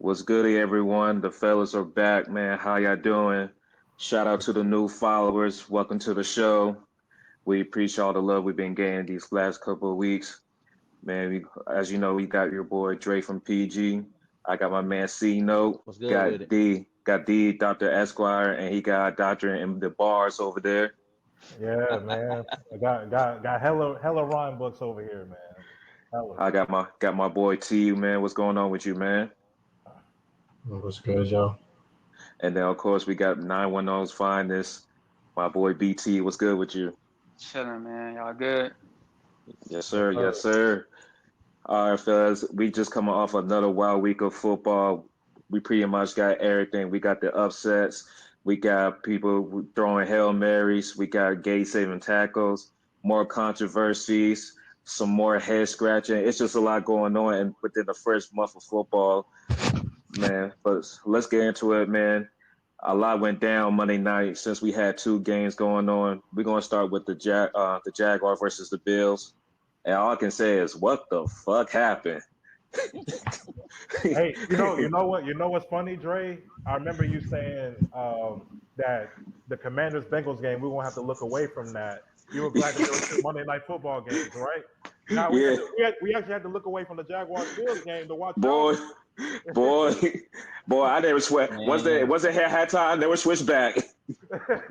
What's good, everyone? The fellas are back, man. How y'all doing? Shout out to the new followers. Welcome to the show. We appreciate all the love we've been getting these last couple of weeks. Man, as you know, we got your boy Dre from PG. I got my man C Note. What's good with Got it? D, Dr. Esquire, and he got Dr. in the bars over there. Yeah, man. I got hella rhyme books over here, man. Hella. I got my boy T, man. What's going on with you, man? What's good, y'all? And then of course we got 910's finest, my boy BT. What's good with you? Chilling, man. Y'all good? Yes, Yes, sir. Yes, sir. sir. All right, fellas. We just coming off another wild week of football. We pretty much got everything. We got the upsets. We got people throwing Hail Marys. We got gay saving tackles, more controversies, some more head scratching. It's just a lot going on and within the first month of football, man. But let's get into it, man. A lot went down Monday night since we had two games going on. We're gonna start with the Jaguar versus the Bills. And all I can say is, what the fuck happened? Hey, you know what's funny, Dre? I remember you saying that the Commanders Bengals game we won't have to look away from that. You were glad that there were two Monday Night Football games, right? Now Yeah, we actually had to look away from the Jaguars Bills game to watch y'all boy, boy, boy. I never sweat. Man, Once they had time, they were switched back.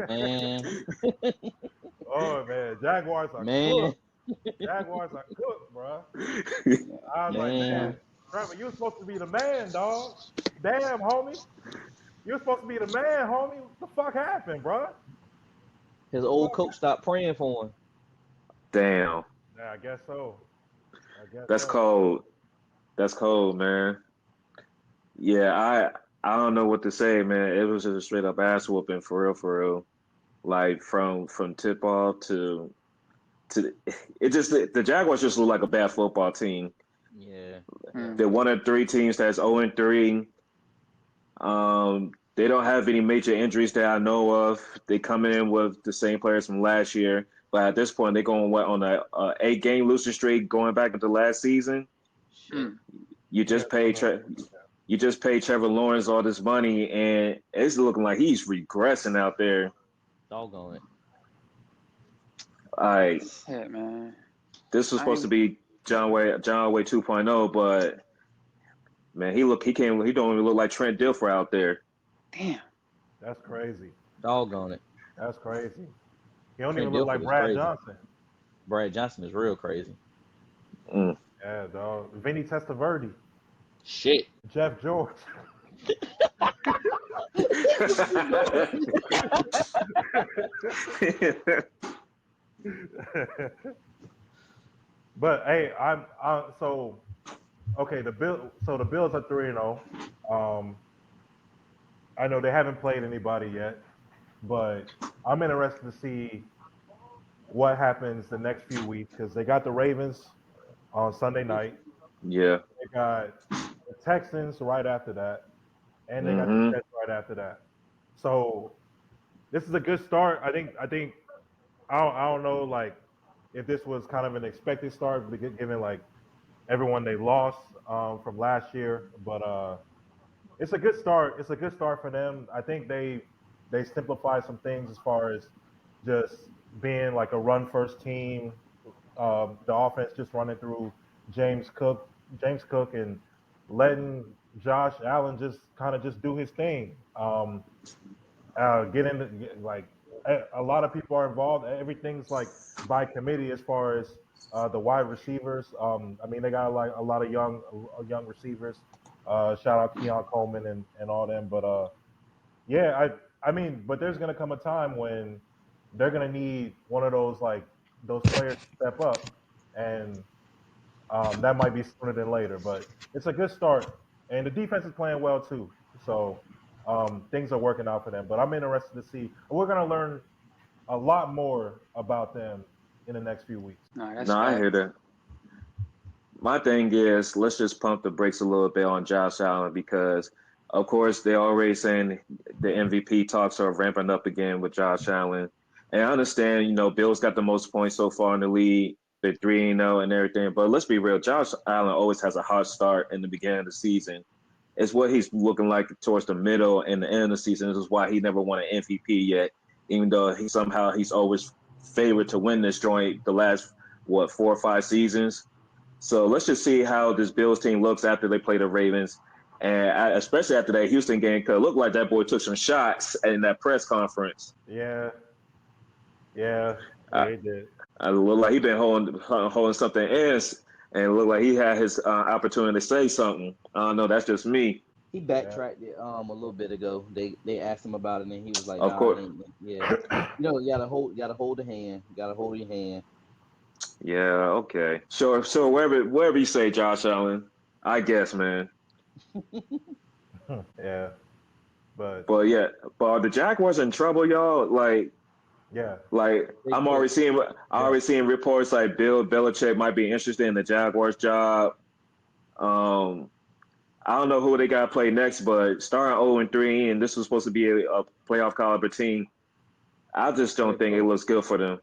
man, Oh man, Jaguars are man, cooked. Jaguars are cooked, bro. I was like, man. man, Trevor, you were supposed to be the man, dog. Damn, homie. You were supposed to be the man, homie. What the fuck happened, bro? His The old fuck? coach stopped praying for him. Damn, Yeah, I guess so. I guess that's so. cold. That's cold, man. Yeah, I don't know what to say, man. It was just a straight up ass whooping for real, for real. Like from tip off to it just the Jaguars just look like a bad football team. Yeah, yeah. They're Mm. one of three teams that's 0-3. They don't have any major injuries that I know of. They come in with the same players from last year, but at this point, they're going what on a 8 game losing streak going back into last season. Shit, Mm. You Yeah, just paid so, you just paid Trevor Lawrence all this money, and it's looking like he's regressing out there. doggone it. I Shit, man. This was I supposed to ain't. be John Way 2.0, but man, he don't even look like Trent Dilfer out there. Damn. that's crazy. Doggone it. That's crazy. He don't even Trent look Dilfer like is Brad crazy. Johnson. Brad Johnson is real crazy. Mm. Yeah, dog. Vinny Testaverde. Shit. Jeff George. But hey, I so okay. The Bills are 3-0. I know they haven't played anybody yet, but I'm interested to see what happens the next few weeks because they got the Ravens on Sunday night. Yeah. They got the Texans right after that, and they got the Hmm. Jets right after that. So this is a good start. I think I don't know like if this was kind of an expected start given like everyone they lost from last year, but it's a good start. It's a good start for them. I think they simplified some things as far as just being like a run first team. The offense just running through James Cook, James Cook, and letting Josh Allen just kind of just do his thing. Get into like a lot of people are involved. Everything's like by committee as far as the wide receivers. I mean, they got like a lot of young receivers. Shout out Keon Coleman and all them. But yeah, I mean, but there's gonna come a time when they're gonna need one of those like those players to step up, and that might be sooner than later. But it's a good start, and the defense is playing well too. So things are working out for them. But I'm interested to see. We're gonna learn a lot more about them in the next few weeks. No, that's No, I hear facts. that. My thing is, let's just pump the brakes a little bit on Josh Allen because, of course, they're already saying the MVP talks are ramping up again with Josh Allen. And I understand, Bill's got the most points so far in the league. They're 3-0 and everything. But let's be real, Josh Allen always has a hot start in the beginning of the season. It's what he's looking like towards the middle and the end of the season. This is why he never won an MVP yet, even though he's always favored to win this joint the last 4 or 5 seasons. So let's just see how this Bills team looks after they play the Ravens, and especially after that Houston game, because it looked like that boy took some shots in that press conference. Yeah, he did. It looked like he been holding something in, and it looked like he had his opportunity to say something. I don't know. That's just me. He backtracked it a little bit ago. They asked him about it, and he was like, Of "Nah, course. it ain't." Yeah, you gotta hold the hand. You gotta hold your hand. Yeah. Okay. Sure. So wherever you say, Josh Allen, I guess, man. Yeah, but But are the Jaguars in trouble, y'all? yeah, I'm already seeing reports like Bill Belichick might be interested in the Jaguars job. I don't know who they got to play next, but starting 0-3, and this was supposed to be a playoff caliber team. I just don't think it looks good for them.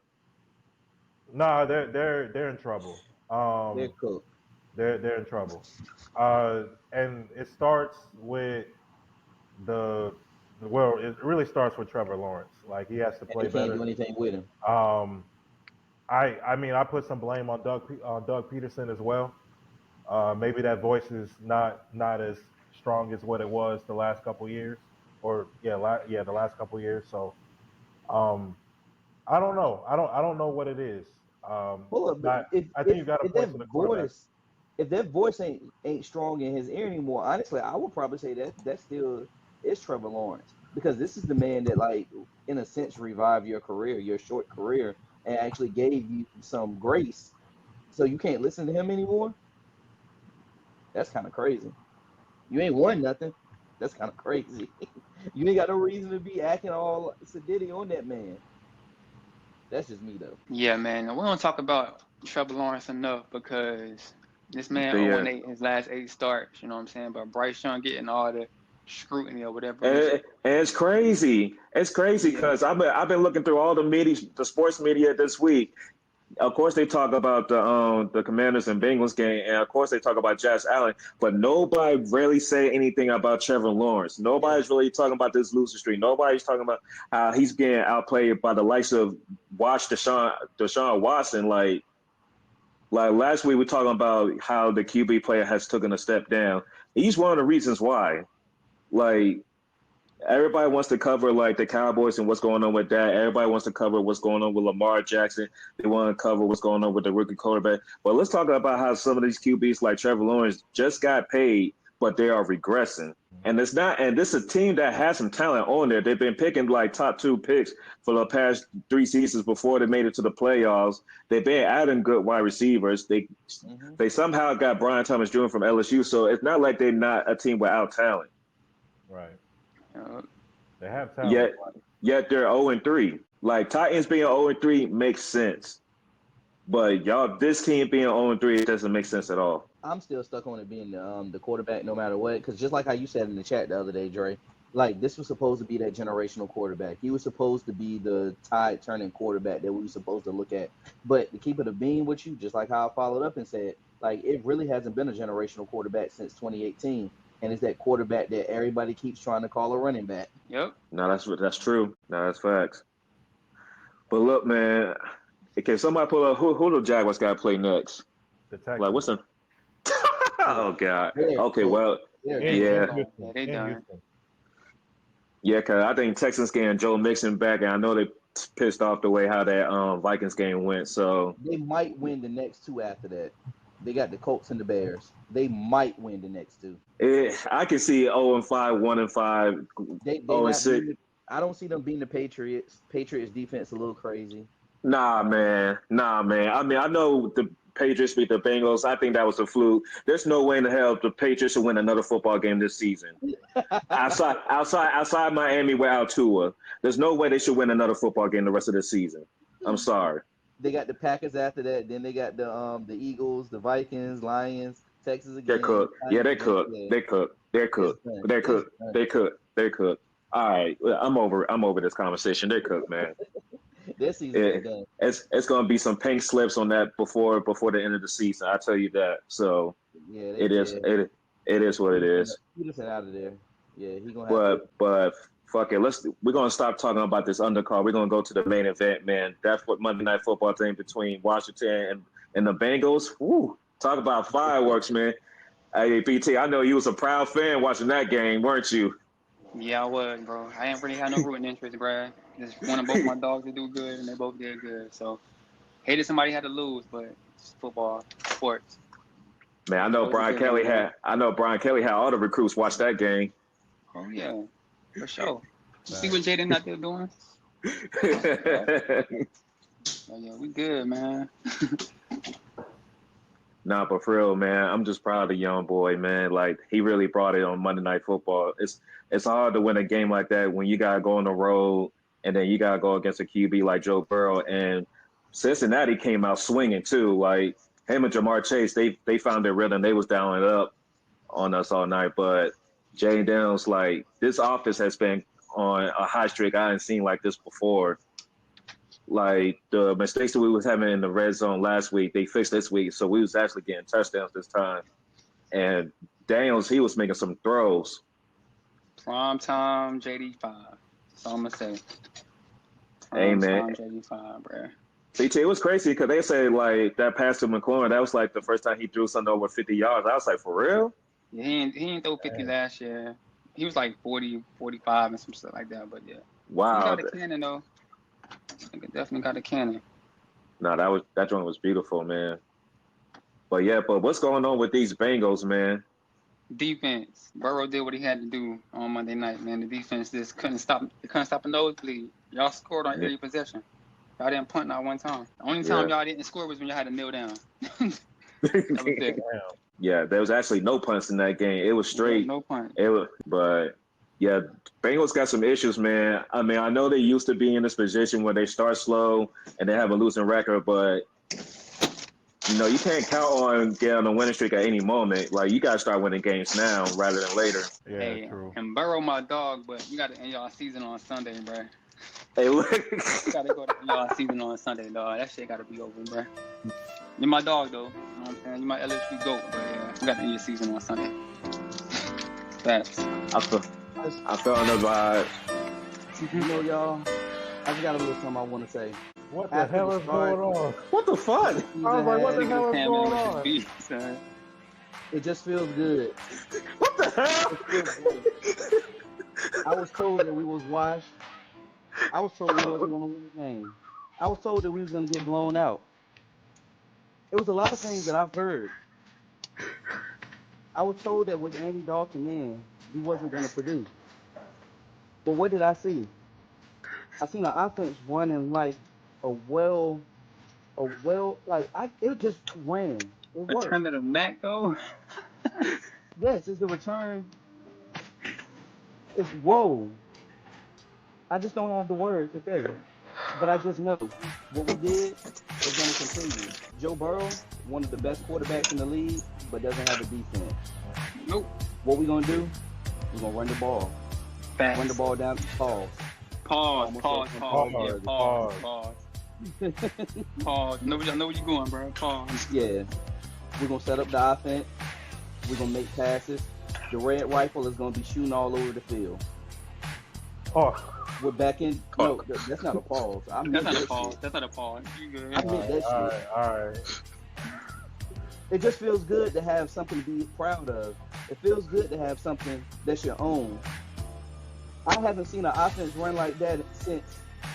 no, they're in trouble. They're cooked. They're in trouble. And it starts with it really starts with Trevor Lawrence. Like he has to play They can't better. do anything with him. I mean, I put some blame on Doug Peterson as well. Maybe that voice is not as strong as what it was the last couple years, or the last couple years. So, I don't know. I don't know what it is. Hold up, I think you got to point to the quarterback. If that voice ain't strong in his ear anymore, honestly, I would probably say that still is Trevor Lawrence, because this is the man that, like, in a sense, revived your career, your short career, and actually gave you some grace. So you can't listen to him anymore. That's kind of crazy. You ain't won nothing. That's kind of crazy. You ain't got no reason to be acting all sedity on that man. That's just me, though. Yeah, man. We don't talk about Trevor Lawrence enough because this man Yeah. 0-8 his last 8 starts. You know what I'm saying? But Bryce Young getting all the scrutiny or whatever. And it's crazy. It's crazy because I've been looking through all the sports media this week. Of course, they talk about the Commanders and Bengals game, and of course, they talk about Josh Allen. But nobody really say anything about Trevor Lawrence. Nobody's really talking about this loser streak. Nobody's talking about how he's getting outplayed by the likes of Deshaun Watson. Like last week, we were talking about how the QB player has taken a step down. He's one of the reasons why. Like, everybody wants to cover like the Cowboys and what's going on with that. Everybody wants to cover what's going on with Lamar Jackson. They want to cover what's going on with the rookie quarterback. But let's talk about how some of these QBs like Trevor Lawrence just got paid, but they are regressing. And this is a team that has some talent on there. They've been picking like top 2 picks for the past 3 seasons before they made it to the playoffs. They've been adding good wide receivers. They somehow got Brian Thomas Jr. from LSU. So it's not like they're not a team without talent. Right. They have talent. Yet they're 0-3. Like, Titans being 0-3 makes sense, but this team being 0-3, it doesn't make sense at all. I'm still stuck on it being the quarterback no matter what, because just like how you said in the chat the other day, Dre, like, this was supposed to be that generational quarterback. He was supposed to be the tide-turning quarterback that we were supposed to look at. But to keep it a beam with you, just like how I followed up and said, like, it really hasn't been a generational quarterback since 2018. And it's that quarterback that everybody keeps trying to call a running back. Yep. No, that's true. No, that's facts. But look, man, can somebody pull up who the Jaguars got to play next? The Texans. Like, what's the? Oh God. Yeah, Okay, well, They done. Yeah, because I think Texans getting Joe Mixon back, and I know they pissed off the way how that Vikings game went. So they might win the next 2 after that. They got the Colts and the Bears. They might win the next 2. I can see 0-5, 1-5, 0-6. I don't see them beating the Patriots. Patriots defense a little crazy. Nah, man. I mean, I know the Patriots beat the Bengals. I think that was a fluke. There's no way in the hell the Patriots should win another football game this season. outside Miami without Tua, there's no way they should win another football game the rest of the season. I'm sorry. They got the Packers after that. Then they got the Eagles, the Vikings, Lions, Texas again. They're cooked. Yeah, they're cooked. They're cooked. All right, I'm over this conversation. They're cooked, man. This season is done. It's gonna be some pink slips on that before the end of the season. I tell you that. So yeah, it It is what it is. Peterson out of there. Yeah, he gonna have to. But fuck it. We're gonna stop talking about this undercard. We're gonna go to the main event, man. That's what Monday Night Football thing between Washington and the Bengals. Woo! Talk about fireworks, man. Hey, BT, I know you was a proud fan watching that game, weren't you? Yeah, I was, bro. I ain't really had no rooting interest, bro. Just wanted both my dogs to do good, and they both did good. So, hated somebody had to lose, but it's football, sports. Man, I know Brian Kelly had all the recruits watch that game. Oh yeah, for sure. You see what Jaden out there doing? Oh yeah, we good, man. Nah, but for real, man, I'm just proud of the young boy, man. Like, he really brought it on Monday Night Football. It's hard to win a game like that when you gotta go on the road and then you gotta go against a QB like Joe Burrow. And Cincinnati came out swinging too. Like, him and Jamar Chase, they found their rhythm. They was down and up on us all night. But Jay Daniels, like, this offense has been on a high streak I hadn't seen like this before. Like, the mistakes that we was having in the red zone last week, they fixed this week. So we was actually getting touchdowns this time. And Daniels, he was making some throws. Prime time JD5. That's all I'm gonna say. Prime time JD5, bro. BT, it was crazy because they say like that pass to McLaurin, that was like the first time he drew something over 50 yards. I was like, for real? Yeah, he ain't throw 50 last year. He was like 40, 45 and some stuff like that. But yeah. Wow. He got a cannon though. Nigga definitely got a cannon. No, that joint was beautiful, man. But what's going on with these Bengals, man? Defense. Burrow did what he had to do on Monday night, man. The defense just couldn't stop a nosebleed. Y'all scored on every possession. Y'all didn't punt not one time. The only time y'all didn't score was when y'all had to kneel down. That was it. Yeah, there was actually no punts in that game. It was straight. No punt. But yeah, Bengals got some issues, man. I mean, I know they used to be in this position where they start slow and they have a losing record, but you can't count on getting on a winning streak at any moment. Like, you got to start winning games now rather than later. Yeah, hey, true. And Burrow, my dog, but you got to end y'all season on Sunday, bro. Hey, look. You got to go to y'all season on Sunday, dog. That shit got to be over, bro. You're my dog, though. You know what I'm saying? You're my LSU GOAT, but yeah, you got to end your season on Sunday. Facts. I felt on the vibe. Y'all, I just got a little something I want to say. What the hell is going on? What the fuck? I was like, what the hell is going on? It just feels good. What the hell? I was told that we was washed. I was told we wasn't going to win the game. I was told that we was going to get blown out. It was a lot of things that I've heard. I was told that with Andy Dalton in, he wasn't going to produce. But what did I see? I seen an offense running like it just ran. It worked. Return to the Mac, though? Yes, it's the return. It's whoa. I just don't have the words to say it. But I just know what we did is going to continue. Joe Burrow, one of the best quarterbacks in the league, but doesn't have a defense. Nope. What we going to do? We're going to run the ball. Facts. Run the ball down. Pause. Pause. Know where you going, bro. Pause. Yeah. We're going to set up the offense. We're going to make passes. The red rifle is going to be shooting all over the field. Oh. We're back in. No, that's not a pause. That's not a pause. That's not a pause. You good. I meant that shit. All right. It just feels good to have something to be proud of. It feels good to have something that's your own. I haven't seen an offense run like that since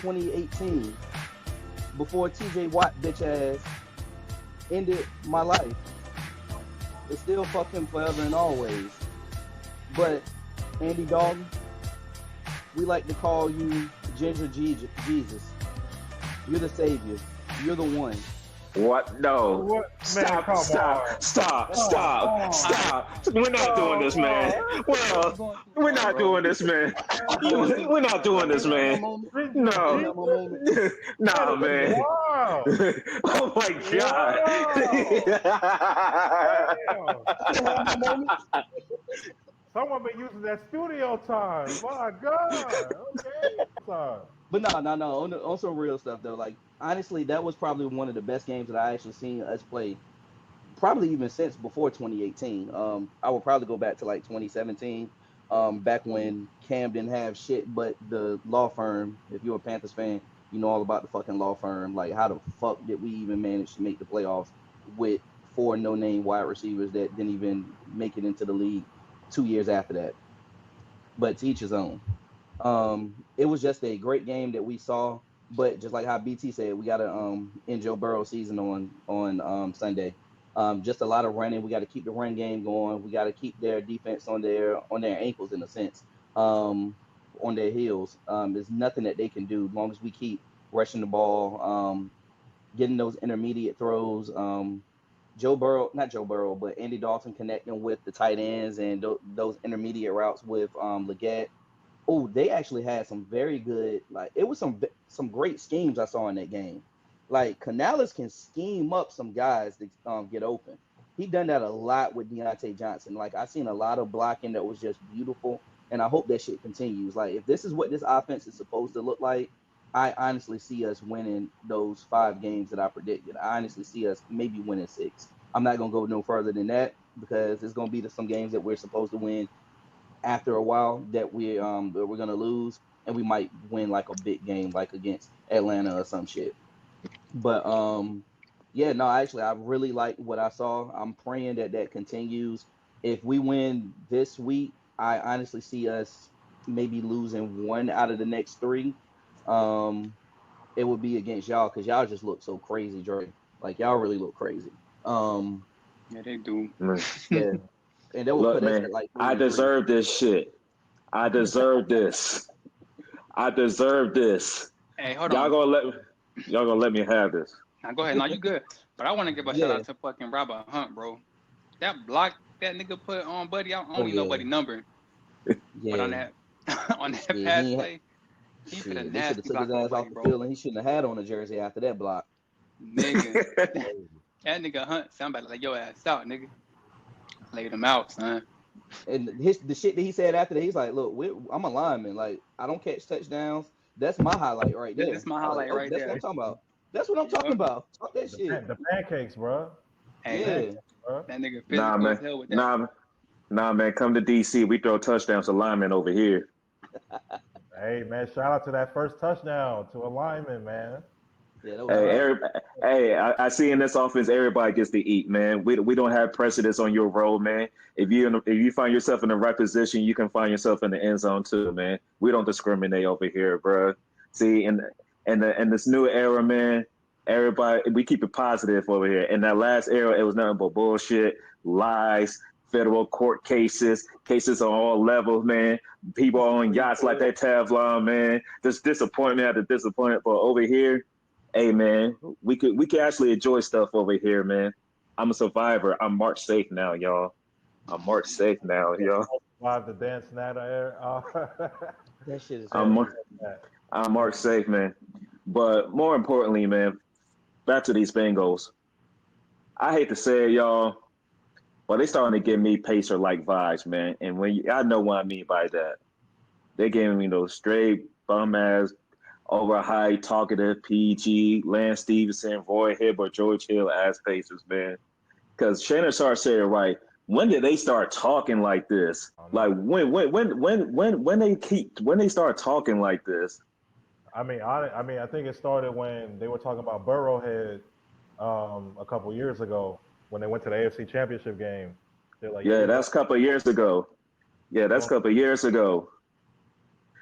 2018, before TJ Watt bitch ass ended my life. It still fuck him forever and always. But Andy Dalton, we like to call you Ginger Jesus. You're the savior. You're the one. What? No. What? Stop. Man, Stop. We're not doing this, man. Well, we're not doing this, man. We're not doing this, man. No. No, man. Wow. Oh, my God. Someone been using that studio time. My God. Okay. But no. On some real stuff though, like honestly, that was probably one of the best games that I actually seen us play probably even since before 2018. I would probably go back to like 2017, back when Cam didn't have shit but the law firm. If you're a Panthers fan, you know all about the fucking law firm. Like, how the fuck did we even manage to make the playoffs with 4 no-name wide receivers that didn't even make it into the league 2 years after that? But to each his own. It was just a great game that we saw. But just like how BT said, we got to end Joe Burrow's season on Sunday. Just a lot of running. We got to keep the run game going. We got to keep their defense on their ankles in a sense, on their heels. There's nothing that they can do as long as we keep rushing the ball, getting those intermediate throws. Not Joe Burrow, but Andy Dalton connecting with the tight ends and those intermediate routes with Leggett. Oh, they actually had some very good, like, it was some great schemes I saw in that game. Like, Canales can scheme up some guys to get open. He done that a lot with Deontay Johnson. Like, I seen a lot of blocking that was just beautiful, and I hope that shit continues. Like, if this is what this offense is supposed to look like, I honestly see us winning those 5 games that I predicted. I honestly see us maybe winning 6. I'm not gonna go no further than that because it's gonna be some games that we're supposed to win after a while that we're gonna lose, and we might win like a big game like against Atlanta or some shit. But yeah, no, actually I really like what I saw. I'm praying that continues. If we win this week, I honestly see us maybe losing 1 out of the next 3. It would be against y'all because y'all just look so crazy, Dre. Like, y'all really look crazy. Yeah, they do. Yeah. And that would Look, put us man, at like 3 I and 3. deserve this shit. I deserve this. I deserve this. Hey, hold Y'all on. gonna let me have this. Now go ahead. Now you good. But I want to give a shout out to fucking Robert Hunt, bro. That block that nigga put on Buddy, I don't even know Buddy number. Yeah. But on that Yeah, pass play, he put a they should have nasty took his block on ass off Buddy, the bro. field, and he shouldn't have had on a jersey after that block. Nigga. That nigga Hunt, somebody like your ass out, nigga. Laid him out, son. And the shit that he said after that, he's like, "Look, I'm a lineman. Like, I don't catch touchdowns. That's my highlight right there. This is my I was highlight like, oh, right that's there. what I'm talking about. That's what I'm talking about. Talk that shit. The pancakes, bro. Hey, Yeah. Pancakes, bro. that nigga Nah, physical as man. hell with that. Nah, man. Come to DC. We throw touchdowns to linemen over here. Hey, man, shout out to that first touchdown to a lineman, man. Yeah, that was Hey, I see in this offense, everybody gets to eat, man. We don't have precedence on your role, man. If you find yourself in the right position, you can find yourself in the end zone too, man. We don't discriminate over here, bro. See, in this new era, man, everybody we keep it positive over here. In that last era, it was nothing but bullshit, lies, federal court cases on all levels, man. People on yachts like that Teflon, man. Just disappointment after disappointment. But over here, hey man, we could actually enjoy stuff over here, man. I'm a survivor. I'm marked safe now, y'all. I'm marked safe now, y'all. Survive the dance night air. that shit is. I'm marked safe, man. But more importantly, man, back to these Bengals. I hate to say it, y'all, but they starting to give me Pacer-like vibes, man. And I know what I mean by that. They giving me those straight bum ass, over high, talkative, PG, Lance Stevenson, Roy Hibbert, George Hill ass Pacers, man. Because Shannon Sharp said it right. When did they start talking like this? Like when they start talking like this? I think it started when they were talking about Burrowhead a couple years ago when they went to the AFC Championship game. They're like, yeah, that's a couple of years ago. Yeah, that's a couple of years ago.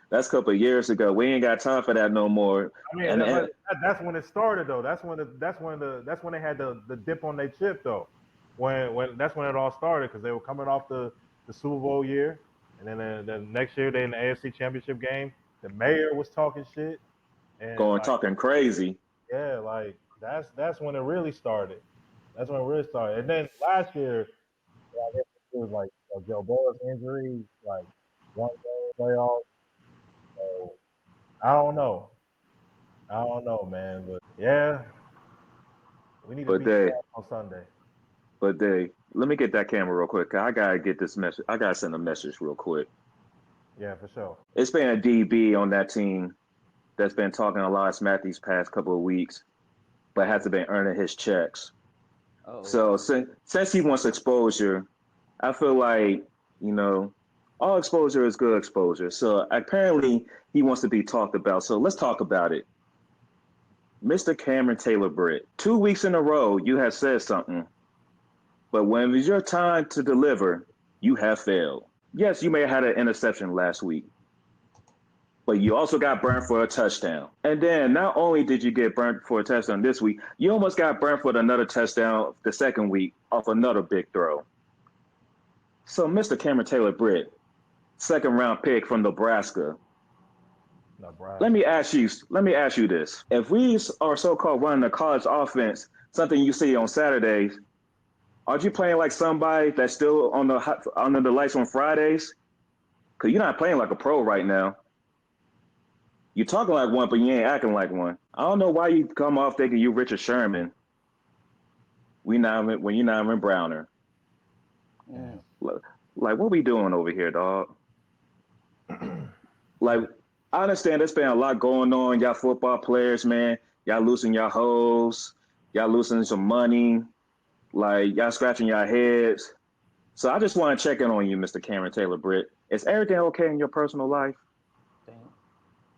That's a couple of years ago. We ain't got time for that no more. I mean, that's when it started though. That's when they had the dip on their chip though. When that's when it all started because they were coming off the Super Bowl year, and then the next year they in the AFC Championship game. The mayor was talking shit and talking crazy. Yeah, like that's when it really started. That's when it really started. And then last year, I guess it was like Joe Burrow's injury, like one game playoff. So I don't know, man. But yeah, we need to beat Dallas on Sunday. But let me get that camera real quick. I gotta get this message. I gotta send a message real quick. Yeah, for sure. It's been a DB on that team that's been talking a lot of smack these past couple of weeks, but hasn't been earning his checks. Oh, So since he wants exposure, I feel like, all exposure is good exposure. So apparently he wants to be talked about. So let's talk about it. Mr. Cameron Taylor Britt, 2 weeks in a row, you have said something, but when it was your time to deliver, you have failed. Yes, you may have had an interception last week, but you also got burnt for a touchdown. And then not only did you get burnt for a touchdown this week, you almost got burnt for another touchdown the second week off another big throw. So, Mr. Cameron Taylor Britt, second round pick from Nebraska. Let me ask you this. If we are so-called running a college offense, something you see on Saturdays, are you playing like somebody that's still under the lights on Fridays? Because you're not playing like a pro right now. You're talking like one, but you ain't acting like one. I don't know why you come off thinking you Richard Sherman when you're not even Browner. yeah. Like, what we doing over here, dog? Like, I understand there's been a lot going on. Y'all football players, man. Y'all losing your hoes. Y'all losing some money. Like, y'all scratching your heads. So I just want to check in on you, Mr. Cameron Taylor Britt. Is everything okay in your personal life? Damn.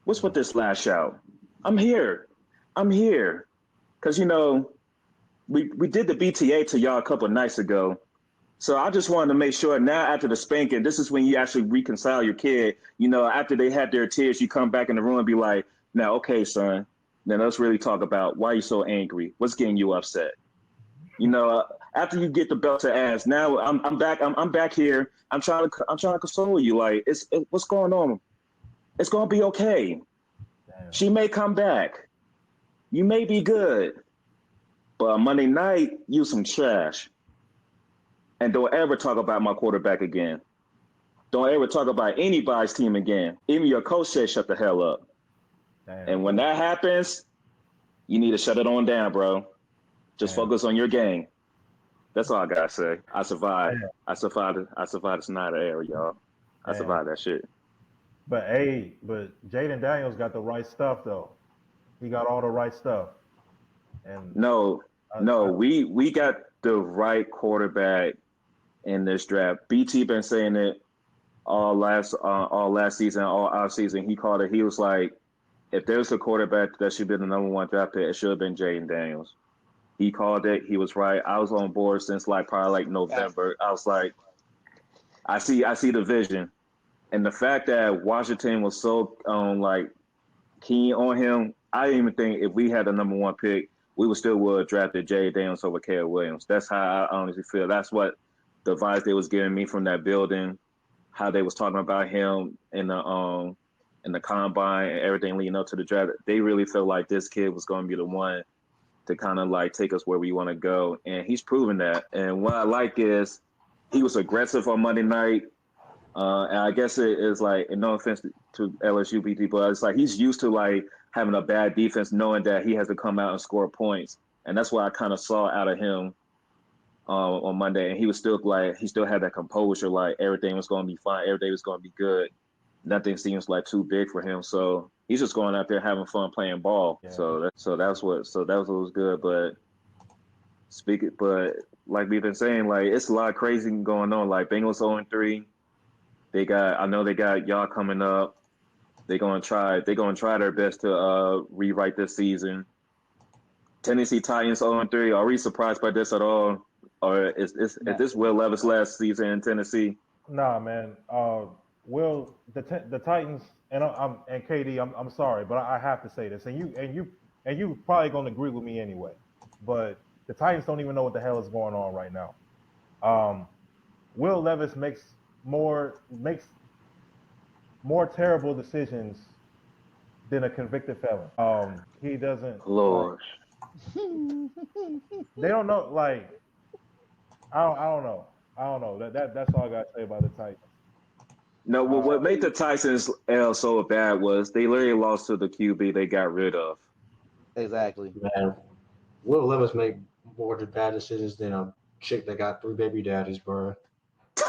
What's with this last shout? I'm here. Because, we did the BTA to y'all a couple of nights ago. So I just wanted to make sure now after the spanking, this is when you actually reconcile your kid. After they had their tears, you come back in the room and be like, now, okay, son, now let's really talk about why you're so angry. What's getting you upset? After you get the belt to ass, now I'm back. I'm back here. I'm trying to console you. Like, what's going on? It's gonna be okay. Damn. She may come back. You may be good, but Monday night you some trash. And don't ever talk about my quarterback again. Don't ever talk about anybody's team again. Even your coach said shut the hell up. Damn. And when that happens, you need to shut it on down, bro. Just focus on your game. That's all I gotta say. I survived. Damn. I survived the Snyder era, y'all. I Damn. survived that shit. But Jaden Daniels got the right stuff though. He got all the right stuff. And No, we got the right quarterback in this draft. BT been saying it all last season, all off season. He called it. He was like, if there's a quarterback that should be the number one draft pick, it should have been Jaden Daniels. He called it. He was right. I was on board since probably November. I was like, I see the vision, and the fact that Washington was so keen on him. I didn't even think if we had the number one pick, we would have drafted Jaden Daniels over Caleb Williams. That's how I honestly feel. That's what the vibes they was giving me from that building. How they was talking about him in the combine and everything leading up to the draft. They really felt like this kid was going to be the one to kind of take us where we want to go, and he's proven that. And what I like is he was aggressive on Monday night, and I guess it is and no offense to LSU BT, but it's he's used to having a bad defense, knowing that he has to come out and score points, and that's what I kind of saw out of him on Monday. And he was still he still had that composure, everything was going to be fine, everything was going to be good. Nothing seems too big for him, so he's just going out there having fun playing ball. Yeah. So that was good. But like we've been saying, it's a lot of crazy going on. Bengals 0-3. I know they got y'all coming up. They're gonna try their best to rewrite this season. Tennessee Titans 0-3. Are we surprised by this at all? Or is this Will Levis last season in Tennessee? Nah, man. Will the Titans and KD? I'm sorry, but I have to say this, and you probably gonna agree with me anyway. But the Titans don't even know what the hell is going on right now. Will Levis makes more terrible decisions than a convicted felon. He doesn't. Lord. They don't know. I don't know. That's all I gotta say about the Titans. No, what made the Titans L so bad was they literally lost to the QB they got rid of. Exactly. Man, Will Levis make more bad decisions than a chick that got 3 baby daddies, bro.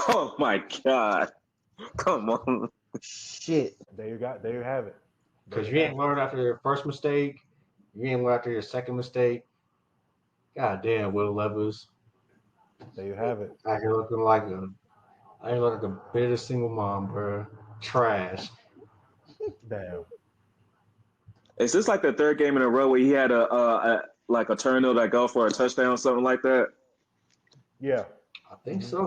Oh my God! Come on. Shit. There you have it. Because you ain't learned after your first mistake, you ain't learned after your second mistake. God damn, Will Levis. There you have it. I ain't looking like a bitter single mom, bro. Trash. Damn. Is this like the third game in a row where he had a like a turnover that go for a touchdown or something like that? Yeah. I think so.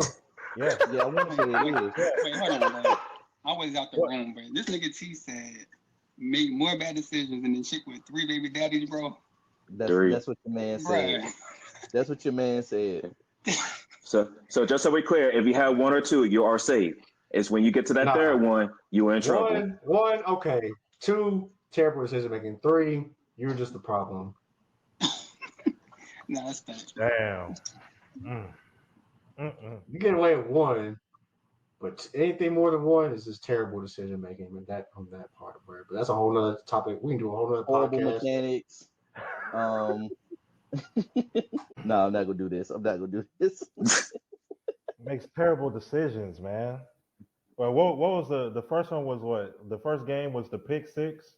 Yeah. Yeah, I want to say it is. Wait, hold on, bro. I was out the room, but this nigga T said make more bad decisions than the chick with 3 baby daddies, bro. That's what your man said. Bruh. That's what your man said. So just so we're clear, if you have one or two, you are safe. It's when you get to that Nah. third one, you're in trouble. One, okay. 2, terrible decision making. 3, you're just the problem. Nah, that's facts. Damn. You get away with 1, but anything more than 1 is just terrible decision making. On that part of it, but that's a whole nother topic. We can do a whole nother Horrible podcast. mechanics. No, I'm not gonna do this. Makes terrible decisions, man. Well, what was the first one was what? The first game was the pick 6.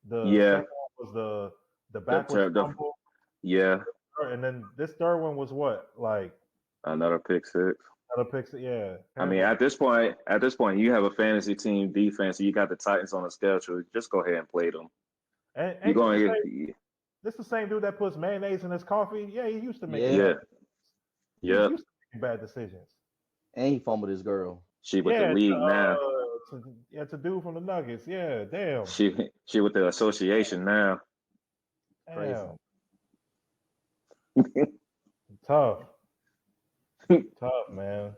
The second one was the backwards fumble. Yeah. And then this third one was what? Like another pick 6. Another pick 6, yeah. I mean, at this point, you have a fantasy team defense. You got the Titans on the schedule. Just go ahead and play them. And you're going to get. This the same dude that puts mayonnaise in his coffee. Yeah, he used to make. Yeah. He used to make bad decisions. And he fumbled his girl. She with the league now. It's a dude from the Nuggets. Yeah, damn. She with the association now. Damn. Tough, man.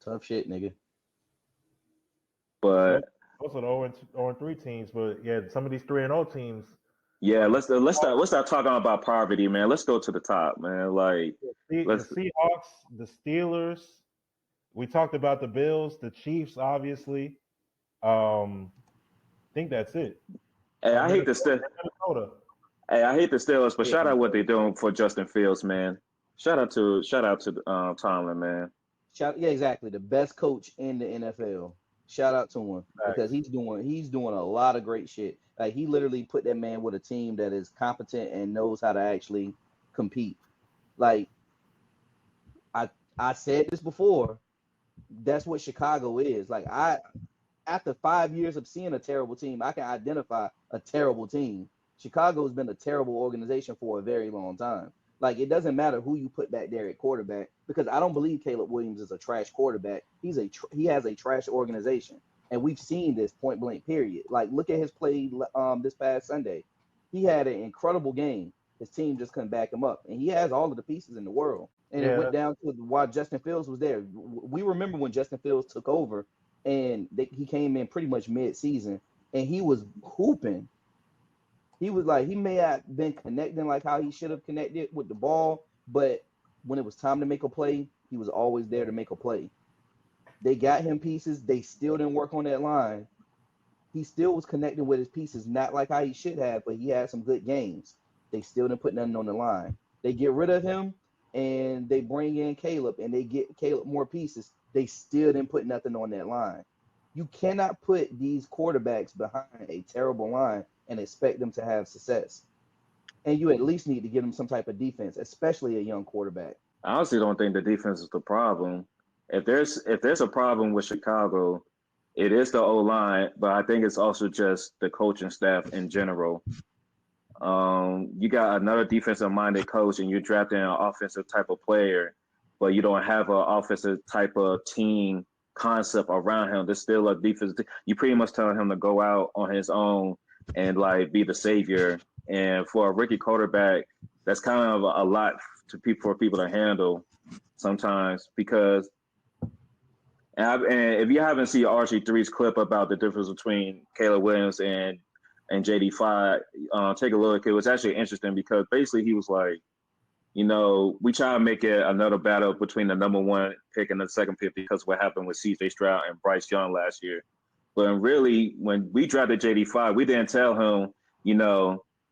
Tough shit, nigga. But those are the 0-3 teams. But yeah, some of these 3-0 teams. Yeah, let's start talking about poverty, man. Let's go to the top, man. Like the Seahawks, the Steelers. We talked about the Bills, the Chiefs, obviously. I think that's it. Hey, I hate the Steelers, but shout out what they're doing for Justin Fields, man. Shout out to Tomlin, man. Yeah, exactly. The best coach in the NFL. Shout out to him because he's doing a lot of great shit. Like he literally put that man with a team that is competent and knows how to actually compete. Like I said this before, that's what Chicago is. Like after 5 years of seeing a terrible team, I can identify a terrible team. Chicago's been a terrible organization for a very long time. Like it doesn't matter who you put back there at quarterback because I don't believe Caleb Williams is a trash quarterback. He has a trash organization, and we've seen this point blank. Period. Like look at his play this past Sunday. He had an incredible game. His team just couldn't back him up, and he has all of the pieces in the world. And it went down to why Justin Fields was there. We remember when Justin Fields took over, and he came in pretty much mid-season, and he was hooping. He was like, he may have been connecting like how he should have connected with the ball, but when it was time to make a play, he was always there to make a play. They got him pieces. They still didn't work on that line. He still was connecting with his pieces, not like how he should have, but he had some good games. They still didn't put nothing on the line. They get rid of him, and they bring in Caleb, and they get Caleb more pieces. They still didn't put nothing on that line. You cannot put these quarterbacks behind a terrible line and expect them to have success. And you at least need to give them some type of defense, especially a young quarterback. I honestly don't think the defense is the problem. If there's a problem with Chicago, it is the O-line, but I think it's also just the coaching staff in general. You got another defensive-minded coach, and you're drafting an offensive type of player, but you don't have an offensive type of team concept around him. There's still a defense. You pretty much telling him to go out on his own and like be the savior. And for a rookie quarterback, that's kind of a lot for people to handle sometimes because. And if you haven't seen RG3's clip about the difference between Caleb Williams and JD5, take a look. It was actually interesting because basically he was like, we try to make it another battle between the number 1 pick and the second pick because of what happened with CJ Stroud and Bryce Young last year. But really, when we drafted JD5, we didn't tell him,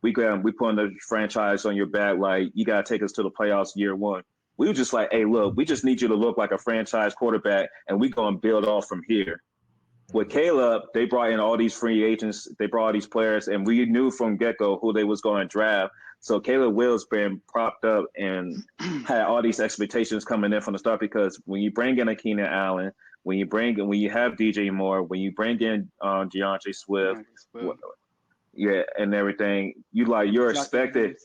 we putting the franchise on your back, like you gotta take us to the playoffs year 1. We were just like, hey, look, we just need you to look like a franchise quarterback, and we gonna build off from here. With Caleb, they brought in all these free agents, they brought all these players, and we knew from get-go who they was going to draft. So Caleb Wills been propped up and had all these expectations coming in from the start, because when you bring in a Keenan Allen, when you have DJ Moore, when you bring in DeAndre Swift, yeah, and everything, you're expected.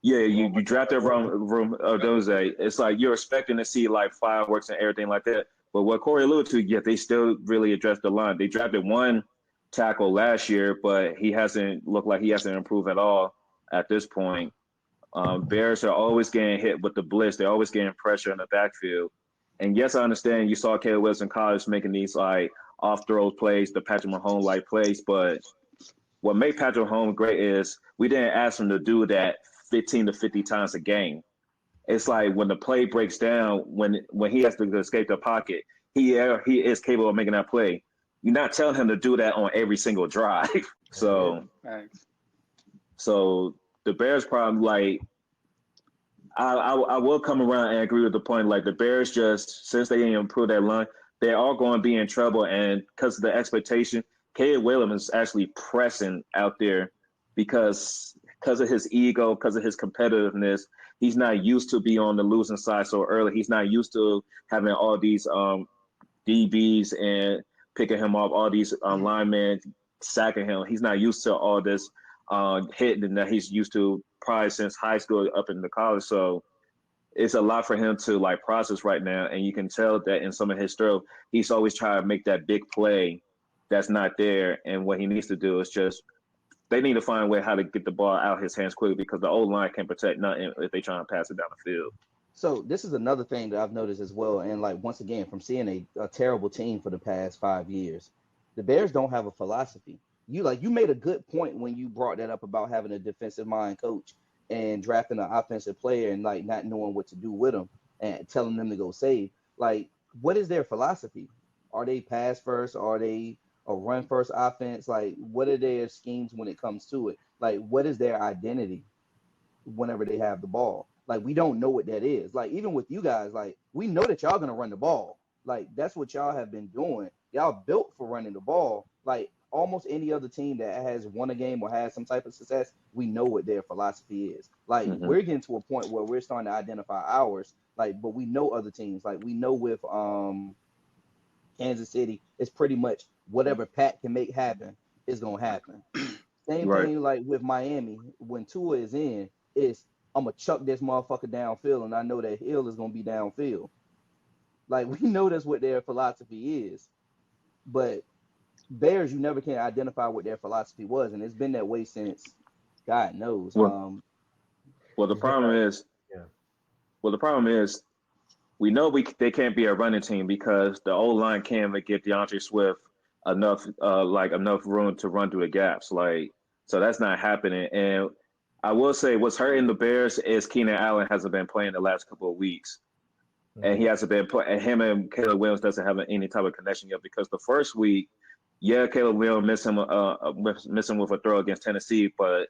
You drafted Room Doze. It's like you're expecting to see like fireworks and everything like that. But what Corey alluded to, yeah, they still really addressed the line. They drafted one tackle last year, but he hasn't improved at all at this point. Bears are always getting hit with the blitz. They're always getting pressure in the backfield. And yes, I understand you saw Caleb Wilson in college making these like off-throw plays, the Patrick Mahomes-like plays, but what made Patrick Mahomes great is we didn't ask him to do that 15 to 50 times a game. It's like when the play breaks down, when he has to escape the pocket, he is capable of making that play. You're not telling him to do that on every single drive. So the Bears problem, like, I will come around and agree with the point. Like, the Bears just, since they didn't improve that line, they're all going to be in trouble. And because of the expectation, Caleb Williams is actually pressing out there because of his ego, because of his competitiveness. He's not used to be on the losing side so early. He's not used to having all these DBs and picking him off, all these linemen sacking him. He's not used to all this hitting that he's used to probably since high school up into college. So it's a lot for him to like process right now. And you can tell that in some of his throws, he's always trying to make that big play that's not there. And what he needs to do is just, they need to find a way how to get the ball out his hands quickly, because the old line can't protect nothing if they try to pass it down the field. So this is another thing that I've noticed as well. And like, once again, from seeing a terrible team for the past 5 years, the Bears don't have a philosophy. You made a good point when you brought that up about having a defensive mind coach and drafting an offensive player and like not knowing what to do with them and telling them to go save. Like, what is their philosophy? Are they pass first? Are they a run first offense? Like, what are their schemes when it comes to it? Like, what is their identity whenever they have the ball? Like, we don't know what that is. Like, even with you guys, like, we know that y'all gonna run the ball. Like, that's what y'all have been doing. Y'all built for running the ball. Like, almost any other team that has won a game or has some type of success, we know what their philosophy is. Like, we're getting to a point where we're starting to identify ours. Like, but we know other teams. Like, we know with Kansas City, it's pretty much whatever Pat can make happen is gonna happen. Same thing like with Miami, when Tua is in, it's I'm gonna chuck this motherfucker downfield, and I know that Hill is gonna be downfield. Like, we know that's what their philosophy is, but Bears, you never can identify what their philosophy was, and it's been that way since God knows. Well, the problem is, we know they can't be a running team because the old line can't even get DeAndre Swift enough room to run through the gaps. Like, so that's not happening. And I will say what's hurting the Bears is Keenan Allen hasn't been playing the last couple of weeks. And he hasn't been playing. And him and Caleb Williams doesn't have any type of connection yet, because the first week, Caleb Williams missing with a throw against Tennessee, but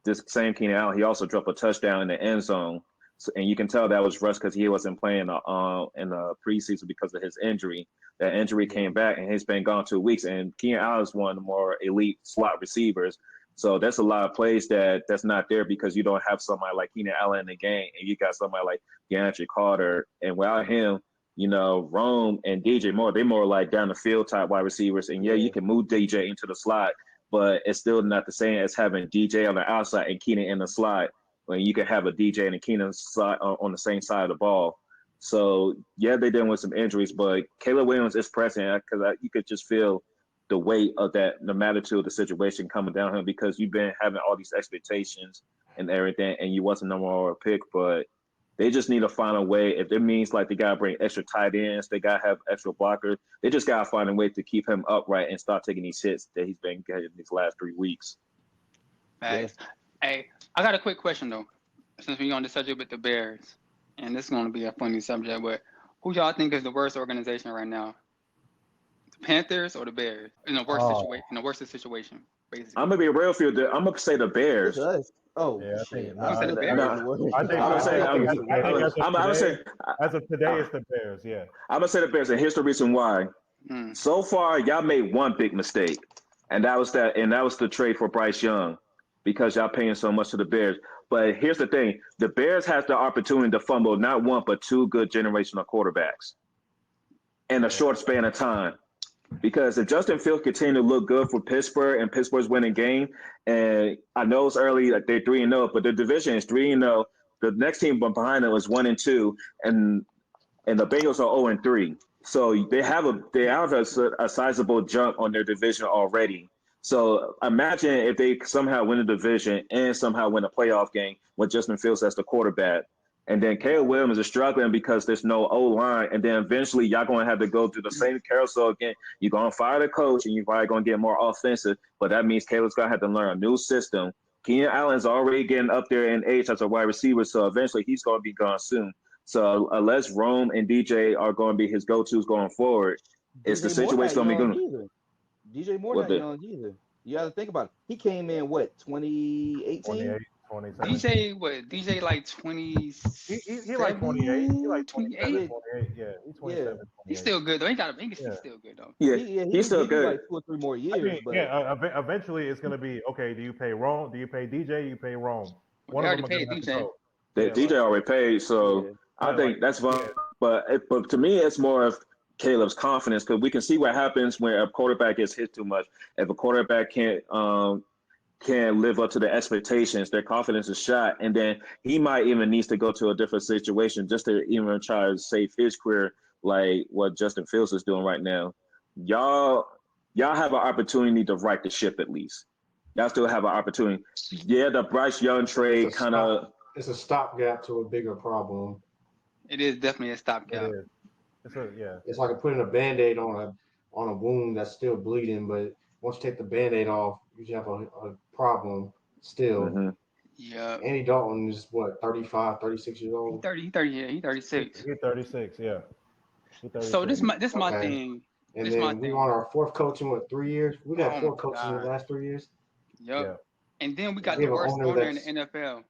this same Keenan Allen, he also dropped a touchdown in the end zone. So, and you can tell that was rushed because he wasn't playing in the preseason because of his injury. That injury came back, and he's been gone 2 weeks. And Keenan Allen is one of the more elite slot receivers. So that's a lot of plays that's not there because you don't have somebody like Keenan Allen in the game, and you got somebody like DeAndre Carter. And without him, Rome and DJ Moore, they're more like down the field type wide receivers. And you can move DJ into the slot, but it's still not the same as having DJ on the outside and Keenan in the slot, when you can have a DJ and a Keenan slot on the same side of the ball. So, they're dealing with some injuries, but Caleb Williams is pressing because you could just feel the weight of that, the magnitude of the situation coming down him, because you've been having all these expectations and everything, and you wasn't number one pick, but they just need to find a way. If it means like they got to bring extra tight ends, they got to have extra blockers, they just got to find a way to keep him upright and stop taking these hits that he's been getting these last 3 weeks. Hey, I got a quick question, though, since we're on the subject with the Bears, and this is going to be a funny subject, but who y'all think is the worst organization right now? The Panthers or the Bears? In the worst situation, basically. I'm going to be real for you. I'm going to say the Bears. Oh, yeah, shit. I think as of today, it's the Bears, yeah. I'm going to say the Bears, and here's the reason why. So far, y'all made one big mistake, and that was the trade for Bryce Young, because y'all paying so much to the Bears. But here's the thing: the Bears has the opportunity to fumble not one but two good generational quarterbacks in a short span of time. Because if Justin Fields continue to look good for Pittsburgh and Pittsburgh's winning game, and I know it's early, like they're 3-0, but the division is 3-0. The next team behind them is 1-2, and the Bengals are 0-3. So they have a sizable jump on their division already. So imagine if they somehow win the division and somehow win a playoff game with Justin Fields as the quarterback. And then Caleb Williams is struggling because there's no O-line. And then eventually y'all going to have to go through the same carousel again. You're going to fire the coach and you're probably going to get more offensive. But that means Caleb's going to have to learn a new system. Keenan Allen's already getting up there in age as a wide receiver. So eventually he's going to be gone soon. So unless Rome and DJ are going to be his go-tos going forward, it's the situation going to be good. DJ Moore not young either. You got to think about it. He came in, 2018? 27. DJ like 20. He like 28. He like 28. 28. Yeah, he's 27. He's still good though. He's still good though. Yeah, he's still good. Like 2 or 3 more years. Eventually it's going to be, okay, do you pay Rome? Do you pay DJ? Do you pay Rome? One of them paid DJ. DJ already paid, so I think that's fine. Yeah. But to me, it's more of Caleb's confidence, because we can see what happens when a quarterback gets hit too much. If a quarterback can't live up to the expectations, their confidence is shot, and then he might even needs to go to a different situation just to even try to save his career, like what Justin Fields is doing right now. Y'all have an opportunity to right the ship at least. Y'all still have an opportunity. Yeah, the Bryce Young trade kind of. It's a stopgap to a bigger problem. It is definitely a stopgap. It's like putting a Band-Aid on a wound that's still bleeding, but once you take the Band-Aid off, you have a problem still. Mm-hmm. Yeah. Andy Dalton is 35, 36 years old? He's 36. He's 36, yeah. He's 36. So this my thing. And then we on our fourth coach in 3 years? We got 4 coaches in the last 3 years. Yep. Yeah. And then we got the worst owner in the NFL.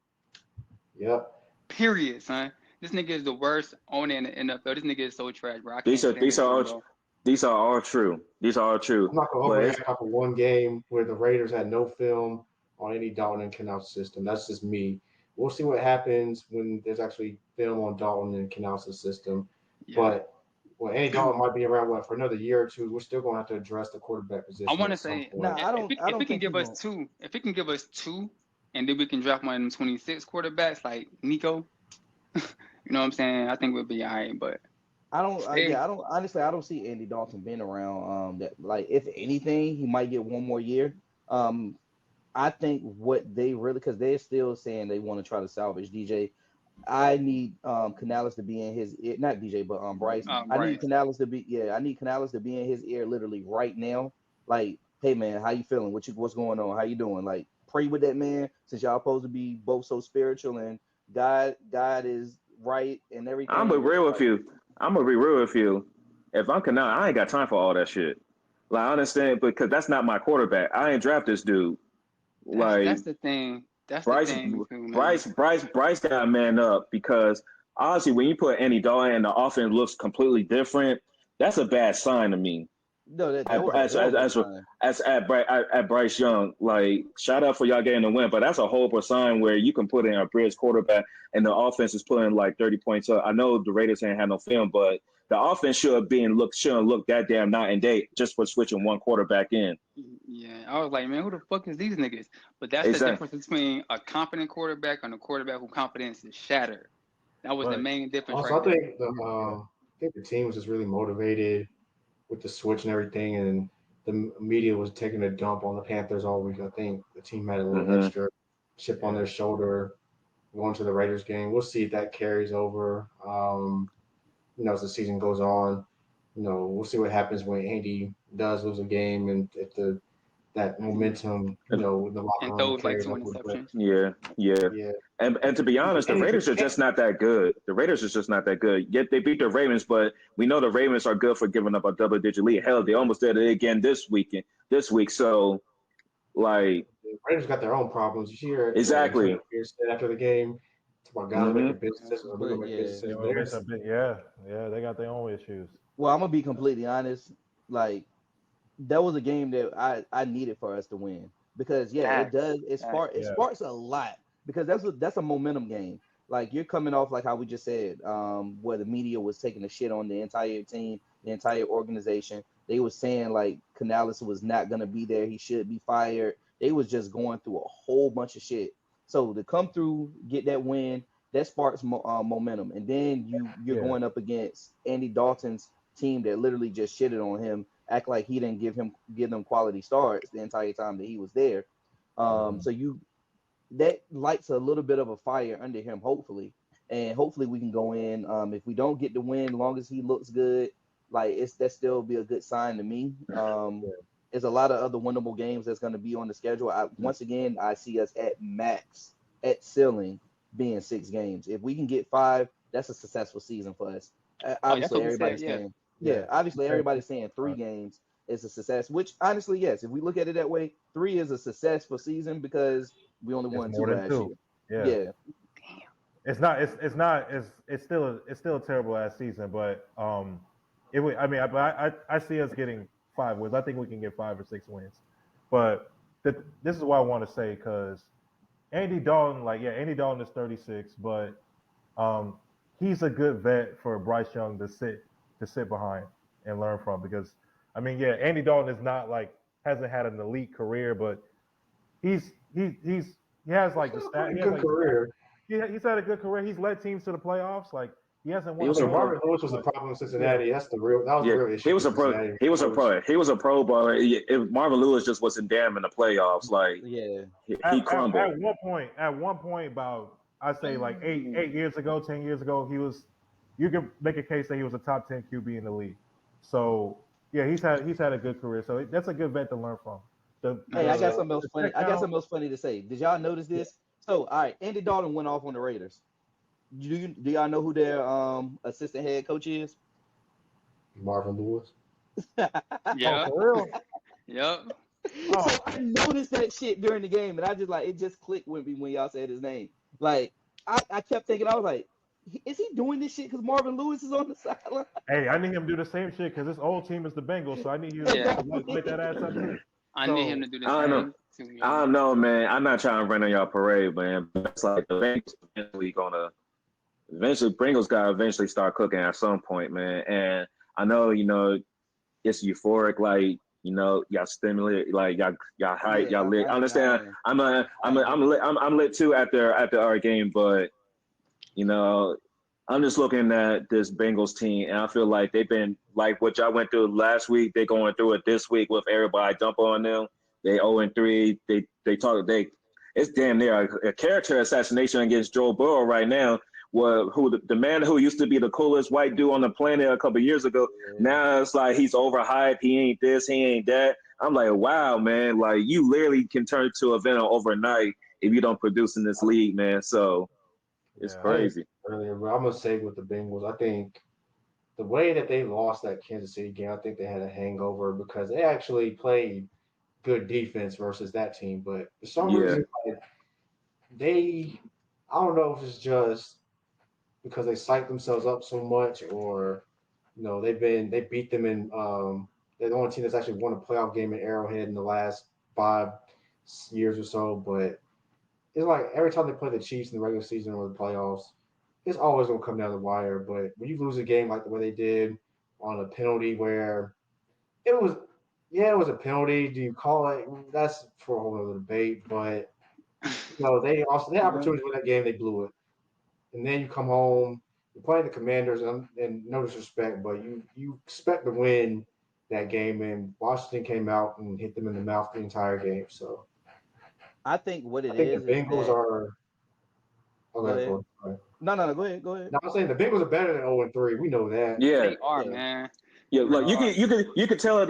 Yep. Period, son. This nigga is the worst owner in the NFL. This nigga is so trash, bro. These are all true. These are all true. I'm not gonna overreact off of one game where the Raiders had no film on Andy Dalton and Canal's system. That's just me. We'll see what happens when there's actually film on Dalton and Canal's system. Yeah. But Andy Dalton might be around for another year or two. We're still gonna have to address the quarterback position. I want to say, if he can give us two, and then we can draft one of them 26 quarterbacks like Nico. You know what I'm saying? I think we'll be all right, but I don't see Andy Dalton being around. That, like, if anything, he might get one more year. I think what they really, because they're still saying they want to try to salvage DJ. I need Canales to be in his ear, not DJ, but Bryce. I need Canales to be in his ear literally right now. Like, hey man, how you feeling? What's going on? How you doing? Like, pray with that man, since y'all supposed to be both so spiritual, and God is right and everything. I'm gonna be real with you. If I'm Canales, I ain't got time for all that shit. Like, I understand, because that's not my quarterback. I ain't draft this dude. That's the thing. Bryce got to man up, because honestly, when you put Andy Dalton and the offense looks completely different, that's a bad sign to me. No, at Bryce Young, like, shout out for y'all getting the win, but that's a horrible sign where you can put in a bridge quarterback and the offense is putting like 30 points up. I know the Raiders ain't had no film, but the offense shouldn't look that damn night and day just for switching one quarterback in. Yeah, I was like, man, who the fuck is these niggas? But that's the difference between a confident quarterback and a quarterback whose confidence is shattered. That was the main difference. Also, I think the team was just really motivated with the switch and everything, and the media was taking a dump on the Panthers all week. I think the team had a little extra chip on their shoulder going to the Raiders game. We'll see if that carries over. As the season goes on, we'll see what happens when Andy does lose a game, and if that momentum, the locker room carries over. Yeah. And to be honest, the Raiders are just not that good. Yet they beat the Ravens, but we know the Ravens are good for giving up a double-digit lead. Hell, they almost did it again this week. So, like, the Raiders got their own problems. You hear exactly after the game. About guys making businesses. They got their own issues. Well, I'm gonna be completely honest. like that was a game that I needed for us to win because it does it sparks a lot because that's a momentum game. Like you're coming off like how we just said, where the media was taking a shit on the entire team, the entire organization. They was saying like Canales was not gonna be there, he should be fired. They was just going through a whole bunch of shit. So to come through, get that win, that sparks momentum, and then you're going up against Andy Dalton's team that literally just shitted on him, act like he didn't give them quality starts the entire time that he was there. So that lights a little bit of a fire under him, hopefully, and hopefully we can go in. If we don't get the win, long as he looks good, like that still be a good sign to me. There's a lot of other winnable games that's going to be on the schedule. Once again, I see us at max, at ceiling, being 6 games. If we can get 5, that's a successful season for us. Obviously, everybody's saying, obviously everybody's saying 3 games is a success. Which honestly, yes, if we look at it that way, 3 is a successful season because we only won 2 last year. Yeah. It's still a terrible ass season, but I see us getting 5 wins. I think we can get 5 or 6 wins. But this is what I want to say because Andy Dalton, Andy Dalton is 36, but he's a good vet for Bryce Young to sit behind and learn from because Andy Dalton is not hasn't had an elite career, but he has the stat. He has good career. He's had a good career. He's led teams to the playoffs. He hasn't won. Marvin Lewis was a problem in Cincinnati. That was the real issue. He was a pro. He was a pro baller. If Marvin Lewis just wasn't damn in the playoffs, he crumbled. At one point, about I'd say 8 years ago, 10 years ago, you could make a case that he was a top 10 QB in the league. So he's had a good career. So that's a good vet to learn from. I got something else funny. I got something else funny to say. Did y'all notice this? So, all right, Andy Dalton went off on the Raiders. Do y'all know who their assistant head coach is? Marvin Lewis. Yeah. Oh, for real? Yep. So I noticed that shit during the game, and I just it just clicked with me when y'all said his name. I kept thinking, I was like, is he doing this shit because Marvin Lewis is on the sideline? Hey, I need him to do the same shit because this old team is the Bengals, so I need you to light that ass up too. I need him to do the same. I don't know, man. I'm not trying to run on y'all parade, man. But it's like the Bengals Bengals got to eventually start cooking at some point, man. And I know, it's euphoric, y'all stimulate, y'all hype, y'all lit. I understand. I'm lit too after our game, but I'm just looking at this Bengals team, and I feel like they've been like what y'all went through last week. They're going through it this week with everybody dumping on them. They 0-3. It's damn near a character assassination against Joe Burrow right now. The man who used to be the coolest white dude on the planet a couple of years ago, now it's like he's overhyped. He ain't this, he ain't that. I'm like, wow, man. You literally can turn to a venom overnight if you don't produce in this league, man. So it's crazy. Earlier, but I'm gonna say with the Bengals, I think the way that they lost that Kansas City game, I think they had a hangover because they actually played good defense versus that team. But for some reason, I don't know if it's just because they psyched themselves up so much, or they beat them in. They're the only team that's actually won a playoff game in Arrowhead in the last 5 years or so. But it's like every time they play the Chiefs in the regular season or the playoffs, it's always going to come down the wire. But when you lose a game like the way they did on a penalty where it was a penalty. Do you call it? That's for a whole other debate. But they had opportunities to win that game. They blew it. And then you come home, you're playing the Commanders, and no disrespect, but you expect to win that game. And Washington came out and hit them in the mouth the entire game. So I think the Bengals are. Go ahead. No, go ahead. No, I'm saying the Bengals are better than 0-3. We know that. Yeah, they are, man. Yeah, you could tell in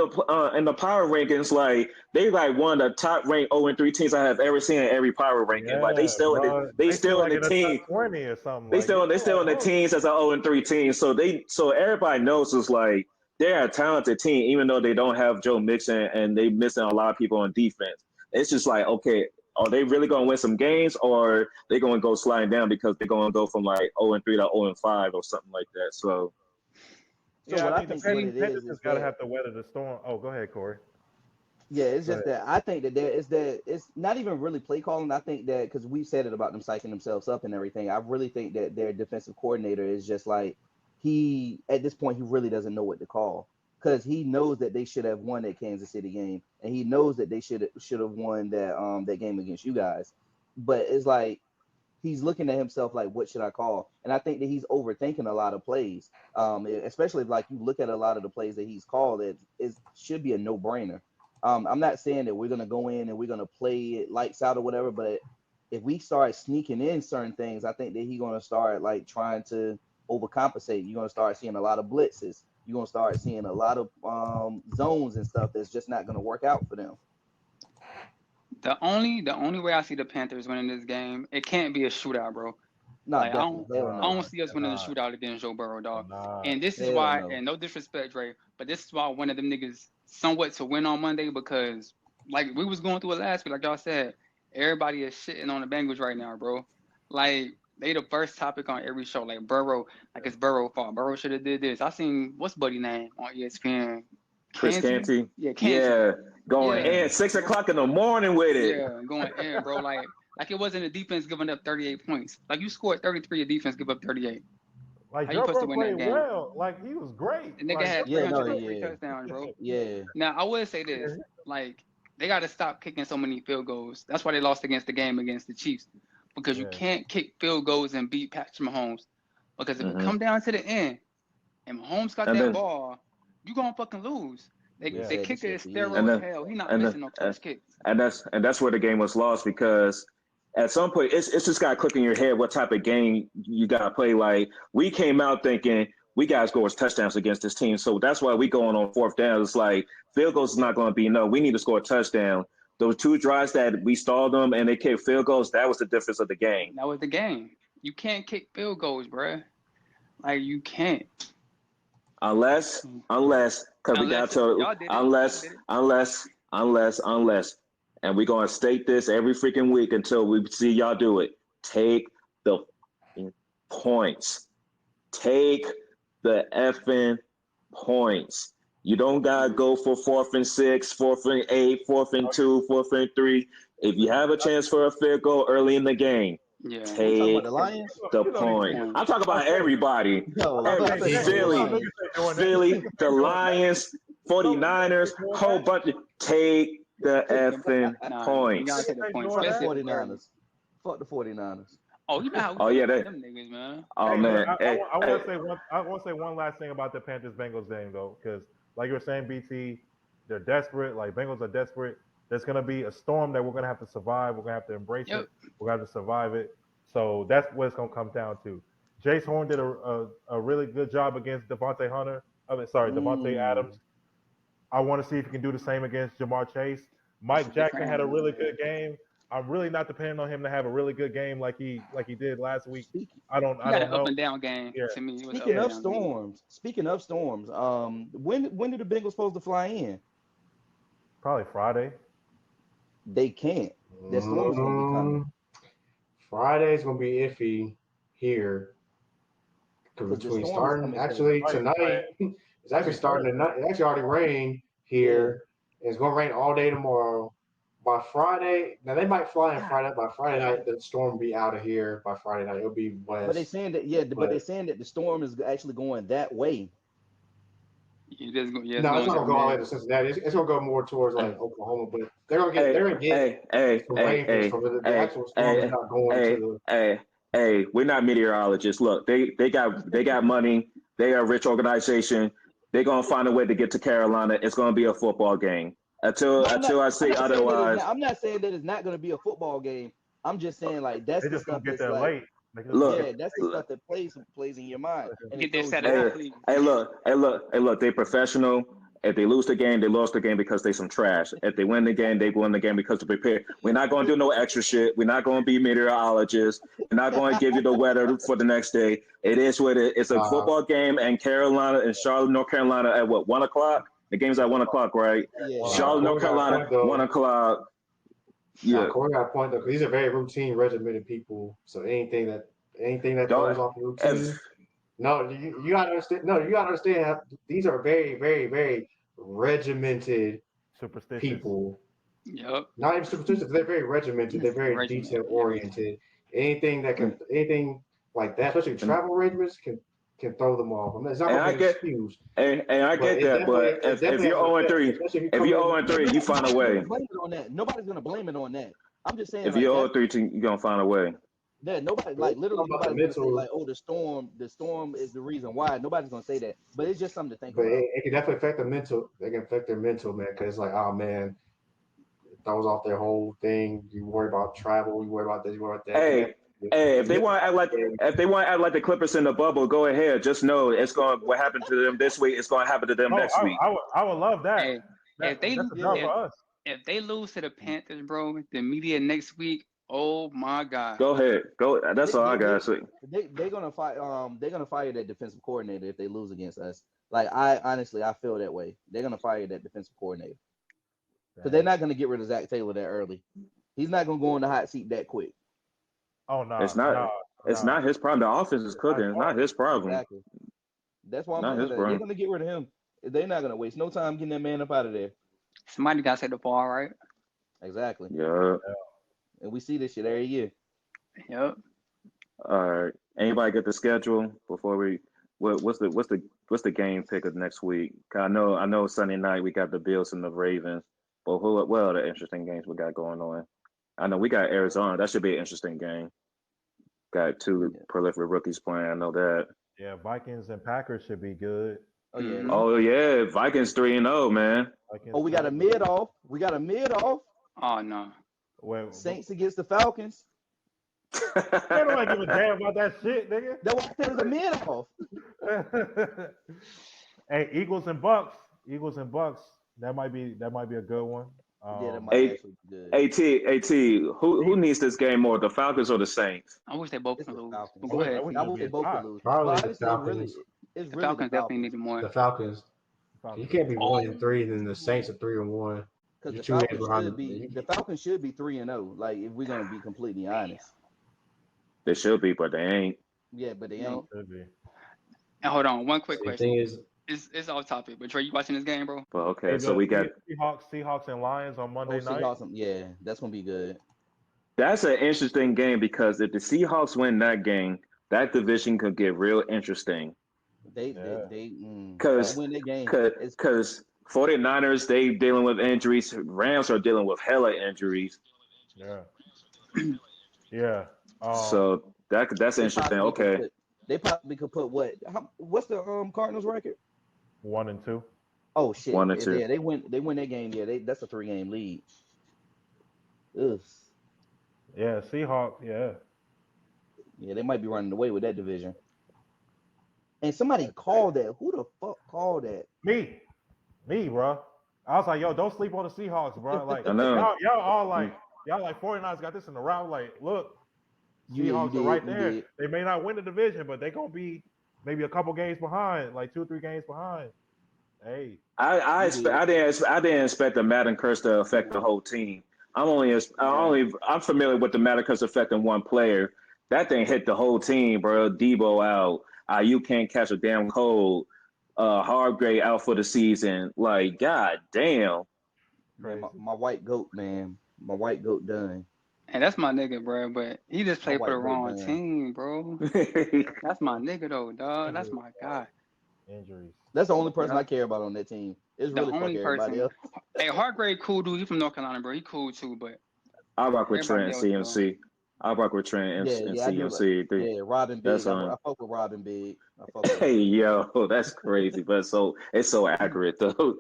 the power rankings, they one of the top ranked 0-3 teams I have ever seen in every power ranking. Yeah, they still in the team. 20 or something. They still in the teams as an 0-3 team. So everybody knows it's they're a talented team, even though they don't have Joe Mixon and they missing a lot of people on defense. It's just okay, are they really going to win some games, or they going to go sliding down because they're going to go from 0-3 to 0-5 or something like that? So So Yeah, what I I mean, the think what it Panthers is just gotta that have to weather the storm. Oh, go ahead, Corey. yeah, it's Go just ahead. that I think that there is that it's not even really play calling. I think that because we said it about them psyching themselves up and everything. I really think that their defensive coordinator is just like he at this point he really doesn't know what to call because he knows that they should have won that Kansas City game and he knows that they should have won that game against you guys. But it's like he's looking at himself like, what should I call? And I think that he's overthinking a lot of plays. Especially if like you look at a lot of the plays that he's called, it should be a no brainer. I'm not saying that we're gonna go in and we're gonna play it lights out or whatever, but if we start sneaking in certain things, I think that he's gonna start like trying to overcompensate. You're gonna start seeing a lot of blitzes. You're gonna start seeing a lot of zones and stuff that's just not gonna work out for them. The only way I see the Panthers winning this game, it can't be a shootout, bro. Not Like definitely, hell I no, don't see us winning a shootout against Joe Burrow, dog. Nah. And this is hell why, no. and no disrespect, Dre, but this is why I wanted them niggas somewhat to win on Monday because, like, we was going through it last week, like y'all said, everybody is shitting on the Bengals right now, bro. Like, they the first topic on every show, like Burrow, like it's Burrow fault. Burrow should have did this. I seen what's buddy name on ESPN. Chris Canty. Yeah, Canty. Yeah, going Yeah. in 6 o'clock in the morning with it. Yeah, going in, bro. Like it wasn't a defense giving up 38 points. Like you scored 33, your defense give up 38. Like How you Joe supposed to Burrow win that played game? well. Like he was great. The nigga Like, had Yeah, no, 303 yeah. touchdowns, bro. Yeah. Now I would say this, like they got to stop kicking so many field goals. That's why they lost against the game against the Chiefs, because you Yeah. can't kick field goals and beat Patrick Mahomes. Because if it come down to the end, and Mahomes got And that then- ball, you gonna fucking lose. Yeah. The kicker is And steroid then- hell. He not and missing then- no clutch kicks. And that's where the game was lost because at some point it's just got to click in your head what type of game you got to play. Like we came out thinking we got to score touchdowns against this team, so that's why we going on fourth down. It's like field goals is not going to be enough. We need to score a touchdown. Those two drives that we stalled them and they kicked field goals, that was the difference of the game. That was the game. You can't kick field goals, bruh. Like you can't. Unless, because we got Y'all to, did it. unless, and we're going to state this every freaking week until we see y'all do it. Take the points. Take the effing points. You don't got to go for 4th and 6, 4th and 8, 4th and 2, 4th and 3. If you have a chance for a field goal early in the game, Yeah. take the Lions? the point. I'm talking about everybody. No, I'm about to say Philly, the Lions, 49ers, whole bunch of take the effing points. You gotta take the points. Fuck the Especially 49ers. Fuck the 49ers. Oh, you know how we Oh, yeah, them niggas, man. Oh Hey, man. I want to say one last thing about the Panthers Bengals game though, because like you were saying, BT, they're desperate. Like Bengals are desperate. There's gonna be a storm that we're gonna have to survive. We're gonna have to embrace it. We're gonna have to survive it. So that's what it's gonna come down to. Jace Horn did a really good job against Devontae Adams. I want to see if he can do the same against Jamar Chase. Mike Jackson had a really good game. I'm really not depending on him to have a really good game like he did last week. I don't know. Up and down game to me. Speaking of storms, when do the Bengals supposed to fly in? Probably Friday. They can't. That storm's gonna be coming. Friday's gonna be iffy here. Because between starting actually tonight, it's actually starting tonight. It actually already rained here. Yeah. It's gonna rain all day tomorrow. By Friday, now they might fly in Friday. By Friday night, the storm will be out of here. By Friday night, it'll be west. But they're saying that, but they're saying that the storm is actually going that way. No, it's not gonna go all the way to Cincinnati. It's gonna go more towards like Oklahoma, but they're gonna get rain from the actual storm is not going to the. Hey, we're not meteorologists. Look, they got money. They are a rich organization. They're gonna find a way to get to Carolina. It's gonna be a football game. Until I say otherwise. I'm not saying that it's not gonna be a football game. I'm just saying like that's the stuff that's like. Late. Look, that's the stuff that plays in your mind. And get this Saturday. Hey, look. They professional. If they lose the game, they lost the game because they some trash. If they win the game, they win the game because they're prepared. We're not going to do no extra shit. We're not going to be meteorologists. We're not going to give you the weather for the next day. It is what it is. It's a football game, and Carolina and Charlotte, North Carolina at what, 1 o'clock? The game's at 1 o'clock, right? Yeah. Charlotte, North Carolina, 1 o'clock. Yeah, Corey got a point though, because these are very routine, regimented people. So anything that throws off the routine. No, you gotta understand. No, you gotta understand. These are very, very, very regimented Superstitious. people. Yep. Not even superstitious. They're very regimented. They're very Regiment. detail oriented. Anything like that, especially travel regiments, can throw them off. I mean, it's not And gonna I be an get excuse, and I but get that, but it if definitely you're has an 0 and effect, 3, especially if you if come you're in. 0 and 3, you find a way. Blame it on that. Nobody's gonna blame it on that. I'm just saying, If like you're 0 that. and 3, you're gonna find a way. That nobody, We're like talking literally, about the nobody's gonna say mental, like, "Oh, the storm is the reason why." Nobody's gonna say that, but it's just something to think but about. it can definitely affect the mental. They can affect their mental, man. Because it's like, oh man, it throws off their whole thing. You worry about travel. You worry about this. You worry about that. Hey, if they want to act like the Clippers in the bubble, go ahead. Just know it's going. What happened to them this week is going to happen to them Oh, next week. I would love that. Hey, if they That's a job for us. if they lose to the Panthers, bro, the media next week, oh my God. Go ahead. Go. That's all I got to say. They're gonna fire. They're gonna fire that defensive coordinator if they lose against us. Like I honestly, I feel that way. They're gonna fire that defensive coordinator because they're not gonna get rid of Zach Taylor that early. He's not gonna go on the hot seat that quick. Oh no, It's not. It's not his problem. The offense is cooking. It's not his problem. Exactly. That's why I'm Not saying his that. problem. They're gonna get rid of him. They're not gonna waste no time getting that man up out of there. Somebody got to say the ball, right? Exactly. Yeah. And we see this shit every year. Yep. All right. Anybody get the schedule before we? What's the game pick of next week? 'Cause I know Sunday night we got the Bills and the Ravens. But what are the interesting games we got going on? I know we got Arizona. That should be an interesting game. Got two prolific rookies playing. I know that. Yeah, Vikings and Packers should be good. Oh yeah. Mhm. Oh yeah, Vikings 3-0, man. Vikings, Oh, we got a mid off. Oh no. Well, Saints against the Falcons. they don't give a damn about that shit, nigga. That was a mid off. Hey, Eagles and Bucks. That might be a good one. Yeah, that might actually be good. AT, who needs this game more, the Falcons or the Saints? I wish they both It's could the lose. Falcons. But go ahead. I wish they both could lose. Probably But the honestly, Falcons. it's The really Falcons definitely needed more. The Falcons. You can't be 1-3, then the Saints are 3-1. Because You're the 2 games Falcons behind should be the Falcons should be 3-0. Like if we're gonna be completely honest. They should be, but they ain't. Yeah, but they ain't. Should be. And hold on, one quick The question. thing is, It's off topic, but Trey, you watching this game, bro? Well, okay, Hey, so we got Seahawks and Lions on Monday night. Awesome. Yeah, that's gonna be good. that's an interesting game because if the Seahawks win that game, that division could get real interesting. They Because win their game. Because 49ers, they dealing with injuries. Rams are dealing with hella injuries. Yeah. Yeah. So that's interesting. Okay. They probably could put what's the Cardinals record? 1-2. Oh shit! 1-2. Yeah, they win that game. Yeah, that's a 3-game lead. Ugh. Yeah, Seahawks. Yeah. Yeah, they might be running away with that division. And somebody called that. Who the fuck called that? Me, bro. I was like, yo, don't sleep on the Seahawks, bro. Like, I know. y'all all like, 49ers got this in the round. Like, look, Seahawks are right there. They may not win the division, but they're gonna be maybe a couple games behind, like 2 or 3 games behind. Hey, I didn't expect the Madden curse to affect the whole team. I'm familiar with the Madden curse affecting one player. That thing hit the whole team, bro. Debo out. You can't catch a damn cold. Hargrave out for the season. Like, god damn. Man, my white goat, man. My white goat done. And that's my nigga, bro. But he just played for the wrong team, bro. That's my nigga, though, dog. That's my guy. Injuries. That's the only person I care about on that team. It's really the only person. Else. Hey, Hargrave, cool dude. He from North Carolina, bro. He cool too, but I rock with Trent and CMC. I rock with Trent and CMC. Yeah, Robin Big. That's I fuck with Robin Big. Hey, yo, that's crazy, but it's so accurate though.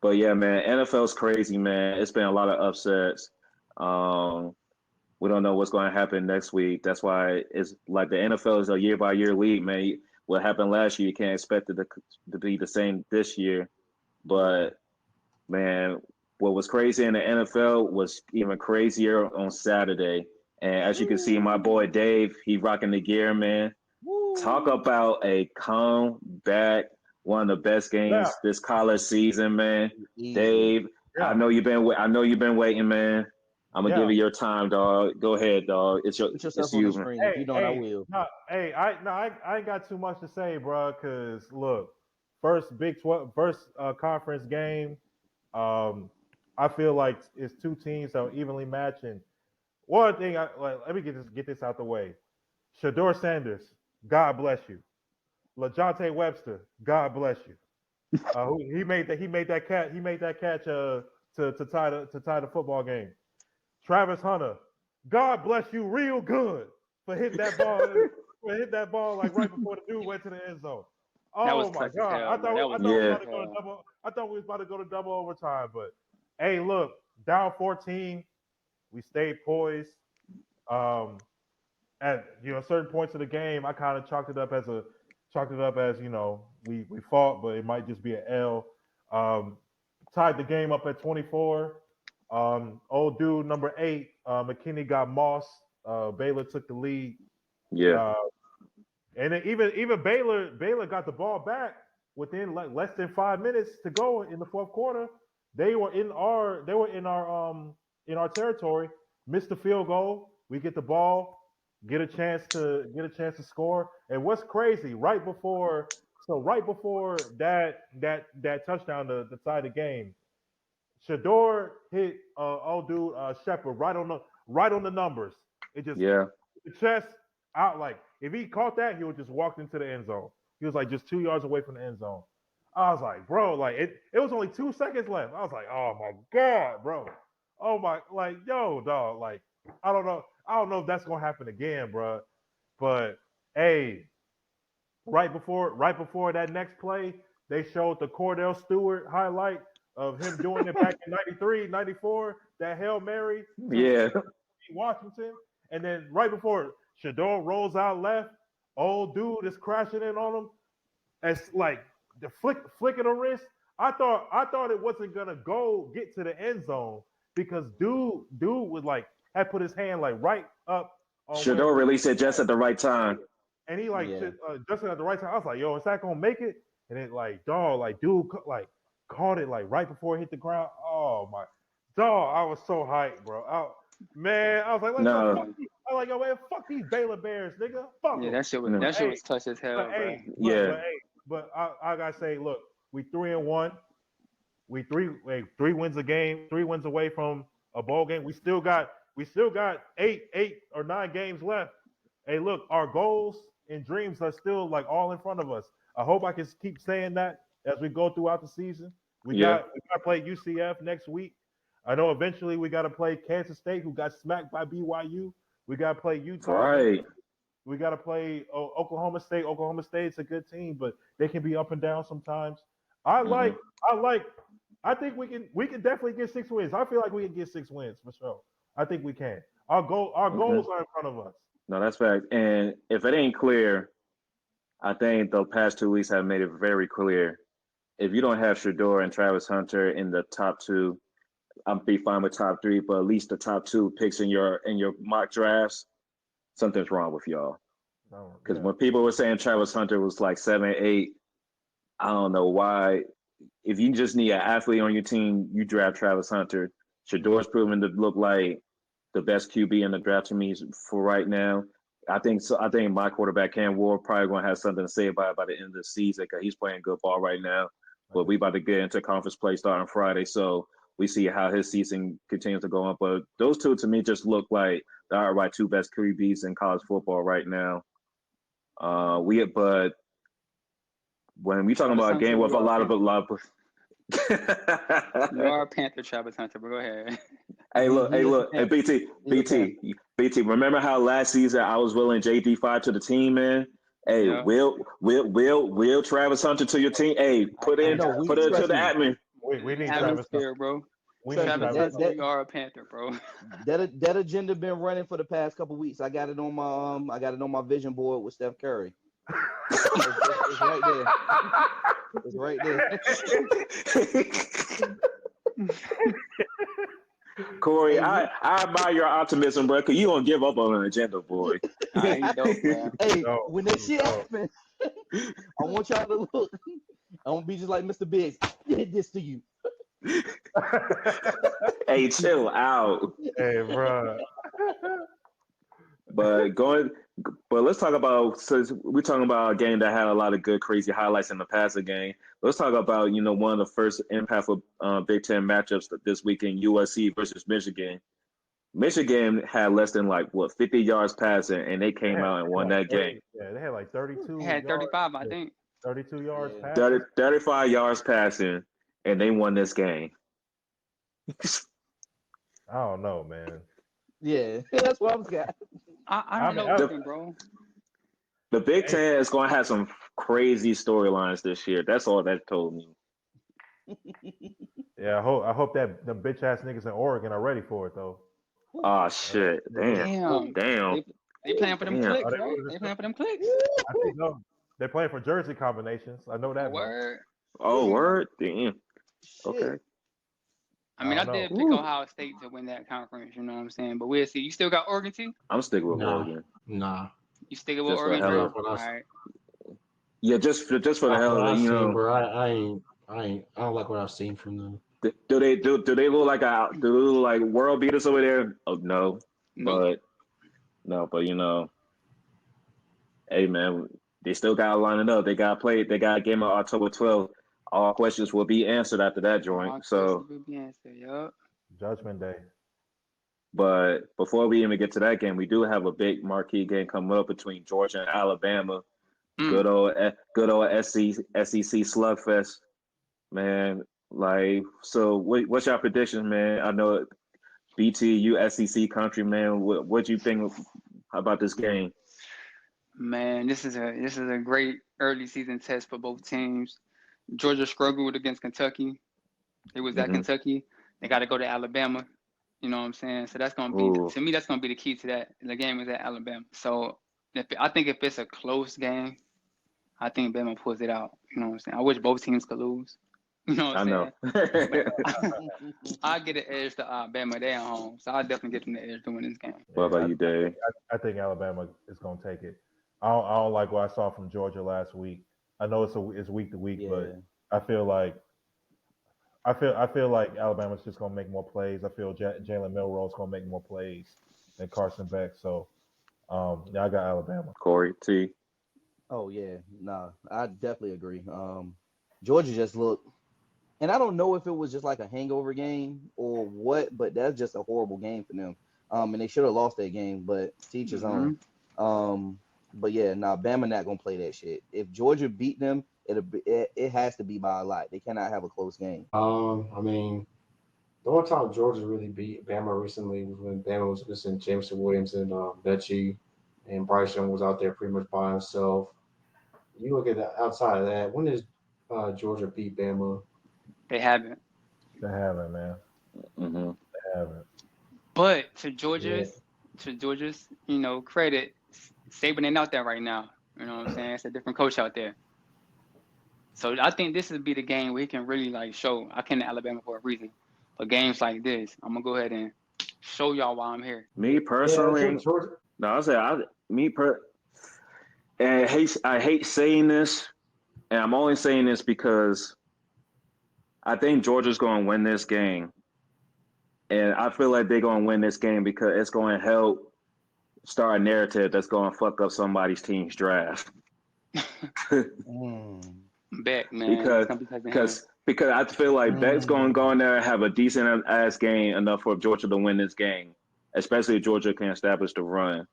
But yeah, man, NFL's crazy, man. It's been a lot of upsets. We don't know what's going to happen next week. That's why it's like the NFL is a year-by-year league, man. What happened last year, you can't expect it to be the same this year. But, man, what was crazy in the NFL was even crazier on Saturday. And as you can see, my boy Dave, he rocking the gear, man. Woo. Talk about a comeback, one of the best games this college season, man. Dave, I know you've been waiting, man. I'm gonna give you your time, dog. Go ahead, dog. Put yourself it's on the you. screen. If you don't, I will. I ain't got too much to say, bro. Cause look, first conference game. I feel like it's two teams that are evenly matched. And one thing, let me get this out the way. Shador Sanders, God bless you. LaJohntay Webster, God bless you. He made that catch to tie the football game. Travis Hunter, God bless you real good for hitting that ball like right before the dude went to the end zone. Oh my God! I thought we was about to go to double. I thought we was about to go to double overtime, but hey, look, down 14, we stayed poised. At certain points of the game, I kind of chalked it up as we fought, but it might just be an L. Tied the game up at 24. Old dude number 8, McKinney got mossed. Baylor took the lead. Yeah. And then even Baylor got the ball back within like less than 5 minutes to go in the fourth quarter. They were in our territory. Missed the field goal. We get the ball, get a chance to score. And what's crazy, right before that touchdown to tie the game, Shador hit old dude Shepard right on the numbers. It just the chest out, like if he caught that, he would just walked into the end zone. He was like just 2 yards away from the end zone. I was like, bro, like it was only 2 seconds left. I was like, oh my God, bro. Oh my, like, yo, dog, like I don't know if that's gonna happen again, bro. But hey, right before that next play, they showed the Cordell Stewart highlight of him doing it back in 93, 94, that Hail Mary to Washington. And then right before Shador rolls out left, old dude is crashing in on him. It's like the flick of the wrist. I thought it wasn't gonna get to the end zone because dude would like had put his hand like right up on Shador released it just at the right time. And he just at the right time. I was like, yo, is that gonna make it? And it like, dog, like dude like caught it like right before it hit the ground. Oh my dog, I was so hyped, bro. I was like, yo, man, fuck these Baylor Bears, nigga. Fuck them. That shit was touch as hell, bro. But I gotta say, look, we 3-1. We three wins a game, 3 wins away from a bowl game. We still got 8 or 9 games left. Hey, look, our goals and dreams are still like all in front of us. I hope I can keep saying that as we go throughout the season. We got to play UCF next week. I know eventually we got to play Kansas State, who got smacked by BYU. We got to play Utah. Right. We got to play Oklahoma State. Oklahoma State's a good team, but they can be up and down sometimes. I think we can definitely get 6 wins. I feel like we can get 6 wins for sure. I think we can. Our goals are in front of us. No, that's fact. And if it ain't clear, I think the past 2 weeks have made it very clear. If you don't have Shador and Travis Hunter in the top 2, I'll be fine with top 3, but at least the top 2 picks in your mock drafts, something's wrong with y'all. Because when people were saying Travis Hunter was like 7, 8, I don't know why. If you just need an athlete on your team, you draft Travis Hunter. Shador's proven to look like the best QB in the draft to me for right now. I think my quarterback Cam Ward probably going to have something to say about it by the end of the season because he's playing good ball right now. But we about to get into conference play starting Friday, so we see how his season continues to go on. But those 2 to me just look like the outright 2 best QBs in college football right now. But when we talking about a game with a lot of you are a Panther, Travis Hunter, but go ahead. Hey, look. Hey, BT. Remember how last season I was willing JD5 to the team, man? Hey, will Travis Hunter to your team? Hey, put it to the admin. We need Travis Hunter, bro. Travis Hunter, you are a Panther, bro. That agenda been running for the past couple weeks. I got it on my vision board with Steph Curry. It's right there. It's right there. Corey, I admire your optimism, bro, because you don't give up on an agenda, boy. When that shit happens, I want y'all to look. I want to be just like Mr. Biggs. I did this to you. Hey, chill out. Hey, bro. But let's talk about, since we're talking about a game that had a lot of good, crazy highlights in the passing game. Let's talk about one of the first impactful Big Ten matchups this weekend: USC versus Michigan. Michigan had less than 50 yards passing, and they came out and won that game. Yeah, they had like 32. They had 35, I think. 32 yards Yeah. passing. 35 yards passing, and they won this game. I don't know, man. Yeah, that's what I was got. I don't know, bro. The Big Ten is going to have some crazy storylines this year. That's all that told me. Yeah, I hope that the bitch ass niggas in Oregon are ready for it though. Oh shit! Damn. They playing for them Damn. clicks, right? They playing for them clicks. I think no. They're playing for jersey combinations. I know that. Word. Oh, word. Damn. Okay. I mean, I did pick Ohio State to win that conference. You know what I'm saying? But we'll see. You still got Oregon too? I'm sticking with Oregon. Nah. You sticking with Just Oregon? for hell All right. Yeah, just for the hell of it, bro. I don't like what I've seen from them. Do they look like world beaters over there? Oh no. Nope. But hey man, they still gotta line it up. They gotta play. They got a game on October 12th. All questions will be answered after that joint. All So questions will be answered. Yup. Judgment Day. But before we even get to that game, we do have a big marquee game coming up between Georgia and Alabama. Good old SEC slugfest, man. So what's your prediction, man? I know BT USC country, man. What do you think about this game? Man, this is a great early season test for both teams. Georgia struggled against Kentucky. It was at Kentucky. They got to go to Alabama. You know what I'm saying? So that's gonna be to me. That's gonna be the key to that. The game is at Alabama. So I think if it's a close game, I think Bama pulls it out. You know what I'm saying? I wish both teams could lose. You know what I'm saying? I get an edge to Bama. They're at home, so I definitely get them the edge to win this game. What about you, Dave? I think Alabama is going to take it. I don't like what I saw from Georgia last week. I know it's week to week, but I feel like Alabama's just going to make more plays. I feel Jalen Milroe's going to make more plays than Carson Beck. So, I got Alabama. Corey T. Oh yeah, I definitely agree. Georgia just looked, and I don't know if it was just like a hangover game or what, but that's just a horrible game for them. And they should have lost that game, but teach his own. But yeah, Bama not gonna play that shit. If Georgia beat them, it has to be by a lot. They cannot have a close game. I mean, the only time Georgia really beat Bama recently was when Bama was missing Jameson Williams and Becci, and Bryce Young was out there pretty much by himself. You look at outside of that, when does Georgia beat Bama? They haven't. They haven't, man. They haven't. But to Georgia's credit, Saban ain't out there right now. You know what I'm saying? It's a different coach out there. So I think this would be the game where he can really show I came to Alabama for a reason. For games like this, I'm gonna go ahead and show y'all why I'm here. Me personally, and I hate saying this, and I'm only saying this because I think Georgia's going to win this game, and I feel like they're going to win this game because it's going to help start a narrative that's going to fuck up somebody's team's draft. Bet, man. Because I feel like Beck's going to go in there and have a decent ass game enough for Georgia to win this game, especially if Georgia can establish the run.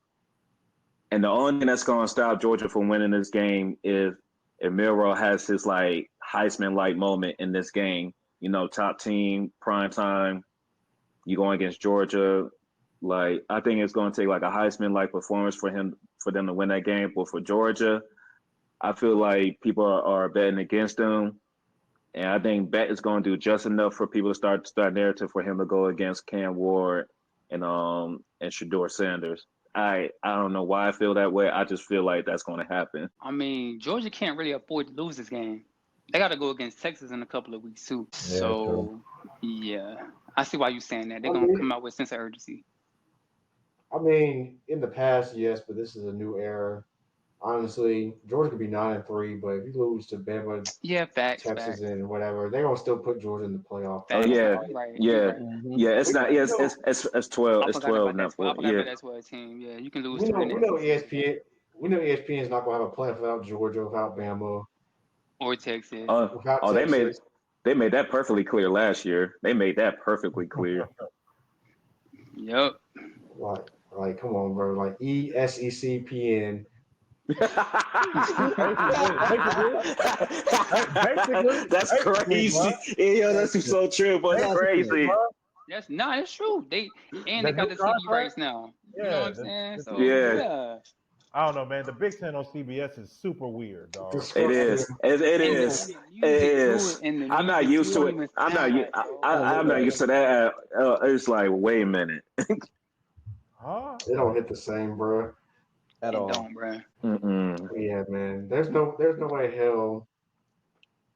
And the only thing that's going to stop Georgia from winning this game is if Milroe has his Heisman-like moment in this game. Top team, prime time, you going against Georgia. I think it's going to take a Heisman-like performance for them to win that game. But for Georgia, I feel like people are betting against them. And I think Bet is going to do just enough for people to start narrative for him to go against Cam Ward and Shedeur Sanders. I don't know why I feel that way. I just feel like that's going to happen. I mean, Georgia can't really afford to lose this game. They got to go against Texas in a couple of weeks too. So, yeah, I see why you're saying that. They're going to come out with a sense of urgency. I mean, in the past, yes, but this is a new era. honestly, Georgia could be 9-3, but if you lose to Bama, Yeah, facts. and whatever, they're gonna still put Georgia in the playoff. Oh Facts. yeah, You right. You yeah, right. yeah. It's We not. can Yeah, still it's 12. I It's forgot 12 about now. that. I forgot Yeah. about that 12 team. Yeah, you can lose We to know, an we know SEC ESPN. We know ESPN is not gonna have a playoff without Georgia, without Bama, or Texas. without Oh, Texas. they made that perfectly clear last year. They made that perfectly clear. Yep. Like, come on, bro. Like ESECPN. basically, That's crazy. bro. Yeah, that's so true, but it's Basically. crazy. It's true. They The got new the TV contract? rights now. You know Yeah, what I'm saying? the So Yeah. yeah. I don't know, man. The Big Ten on CBS is super weird, dog. It is. It And is. the It music too, is. and the I'm not music used too to don't it. even I'm not. sound right, bro. I'm not used to that. It's like, wait a minute. Huh? They don't hit the same, bro. At It all. don't, bro. Mm-mm. Yeah, man. There's no way in hell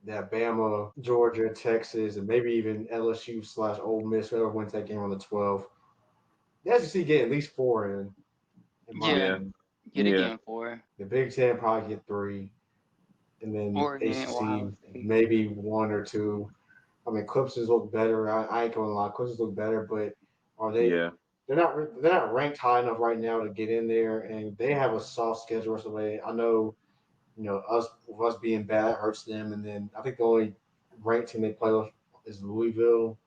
that Bama, Georgia, Texas, and maybe even LSU/Ole Miss, whoever wins that game on the 12th, the SEC get at least 4 in my Yeah. opinion. Get Yeah. again for The Big Ten probably get 3, and then Oregon, Ohio ACC State. maybe 1 or 2. I mean, Clemson's look better. I ain't gonna lie, Clemson's look better, but are they? Yeah. They're not ranked high enough right now to get in there, and they have a soft schedule. So I know, us being bad that hurts them. And then I think the only ranked team they play with is Louisville,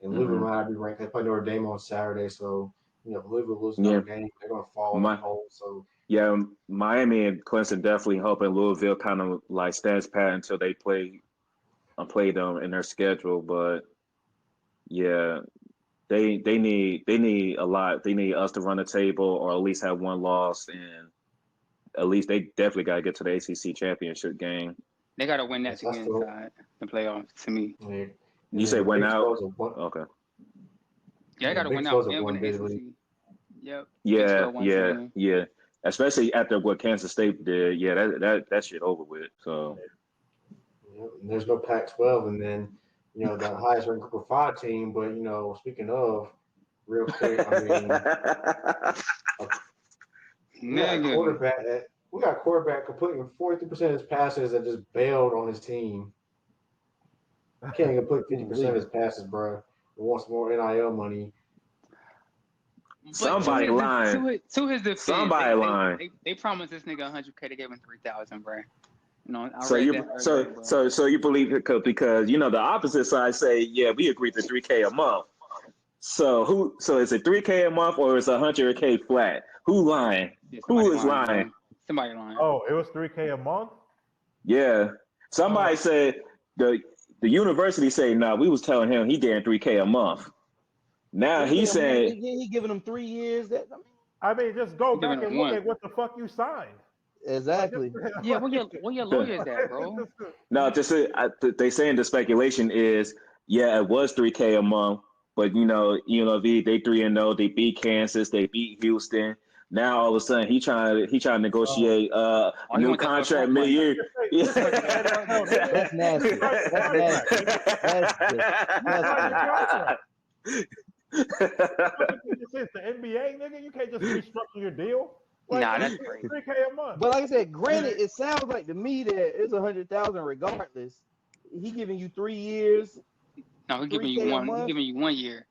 and Louisville might not be ranked. They play Notre Dame on Saturday, so if Louisville loses another game, they're gonna fall in the hole. So Yeah, Miami and Clemson definitely helping Louisville kind of like stands pat until they play them in their schedule. But yeah, they need a lot. They need us to run the table or at least have one loss, and at least they definitely got to get to the ACC championship game. They gotta win that yes, to get inside the playoffs. To me, yeah. You say win out? Okay. yeah, they gotta Big win out 12's a and win the one-bid ACC. league. Yep. Yeah. Especially after what Kansas State did. Yeah, that shit over with. So. And there's no Pac-12, and then the highest ranked Group of 5 team. But speaking of, real quick, I mean, we got a quarterback completing 43% of his passes that just bailed on his team. Can't even complete 50% of his passes, bro. He wants more NIL money. Somebody lying. To his defense, Somebody lying. They promised this nigga 100K. They gave him 3,000, bro. So you believe it because the opposite side say, yeah, we agreed to 3K a month. So is it 3K a month or is it 100K flat? Who lying? Yeah, Who is lying? Somebody lying. Oh, it was 3K a month? Yeah. Somebody said the university say, no, we was telling him he getting 3K a month. Now he said he giving them 3 years. I mean, just go back and look at what the fuck you signed. Exactly. Yeah, where your lawyers at, bro? No, they saying the speculation is, yeah, it was 3K a month, but UNLV they 3-0, they beat Kansas, they beat Houston. Now all of a sudden he trying to negotiate new contract mid-year. That's nasty. This is the NBA, nigga. You can't just restructure your deal. Nah, that's crazy. 3K a month. But like I said, granted, it sounds like to me that it's 100,000 regardless. He giving you 3 years. No, he's giving you one. He's giving you 1 year.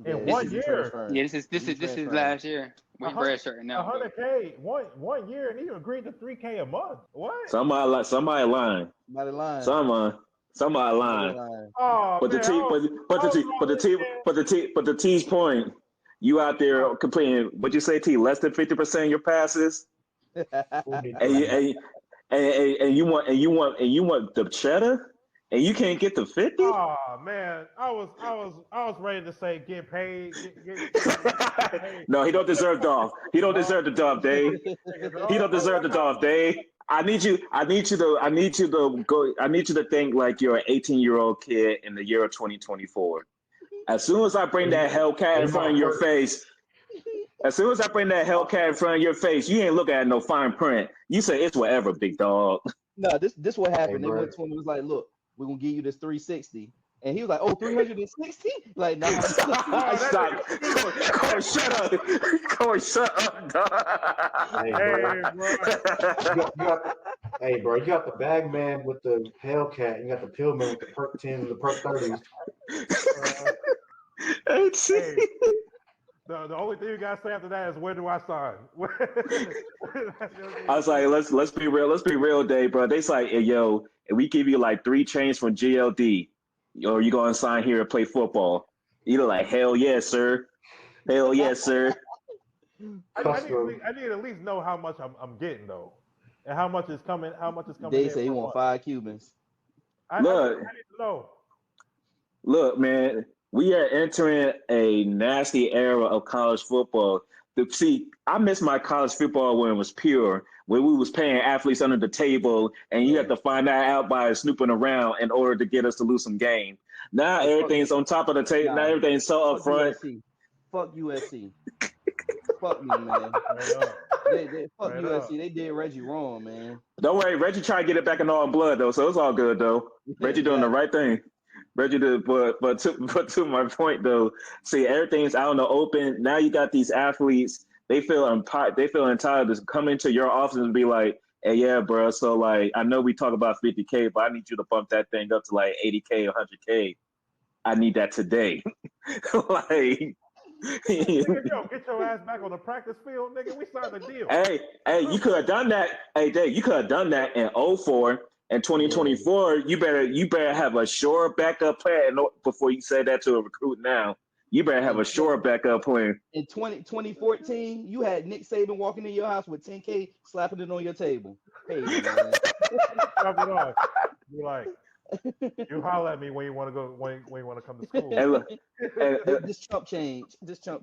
In 1 year. Yeah, this is last year. We're redshirting now. 100K, one year, and he agreed to 3K a month. What? Somebody lying. Somebody lying. Somebody lying. Oh, But the T's point, you out there completing, what'd you say, T? Less than 50% of your passes, and you want the cheddar, and you can't get the 50. Oh man, I was ready to say get paid. Get paid. No, he don't deserve Dolph. He don't deserve the Dolph, Dave. He don't deserve the Dolph, Dave. I need you to think like you're an 18-year-old kid in the year of 2024. As soon as I bring that Hellcat in front of your face, you ain't looking at no fine print. You say it's whatever, big dog. No, this what happened. Hey, they went to him and was like, look, we're gonna give you this 360, And he was like, "Oh, 360?" Like, nah. Stop. Corey, shut up. Corey, shut up, dog. Hey, bro, you got the bag man with the Hellcat. You got the pill man with the perk 10s and the perk 30s. Hey, the only thing you gotta say after that is, where do I sign? I was like, let's be real. Let's be real, Dave, bro. They like, hey, yo, if we give you like 3 chains from GLD, or you gonna sign here and play football? You're like, hell yes, sir. Hell yes, sir. I need to at least know how much I'm getting though, and how much is coming. How much is coming? They say he want 5 Cubans. I need to know. Look, man, we are entering a nasty era of college football. See, I miss my college football when it was pure, when we was paying athletes under the table, and you have to find that out by snooping around in order to get us to lose some game. Now everything's on top of the table. Now everything's so upfront. Fuck USC. Fuck me, man. They fuck USC. They did Reggie wrong, man. Don't worry, Reggie tried to get it back in all blood though, so it's all good though. Reggie doing the right thing. Reggie did, but to my point though, see, everything's out in the open. Now you got these athletes. They feel entitled to come into your office and be like, "Hey, yeah, bro. So like, I know we talk about 50K, but I need you to bump that thing up to like 80K, 100K. I need that today." Like, yo, get your ass back on the practice field, nigga. We signed the deal. Hey, you could have done that. Hey, Dave, you could have done that in 2004. And 2024, you better have a sure backup plan before you say that to a recruit now. You better have a sure backup plan. In 2014, you had Nick Saban walking in your house with 10K, slapping it on your table. Hey, man. Drop it off. You're like, you holler at me when you want to go, when you want to come to school. Hey, look, this chump change.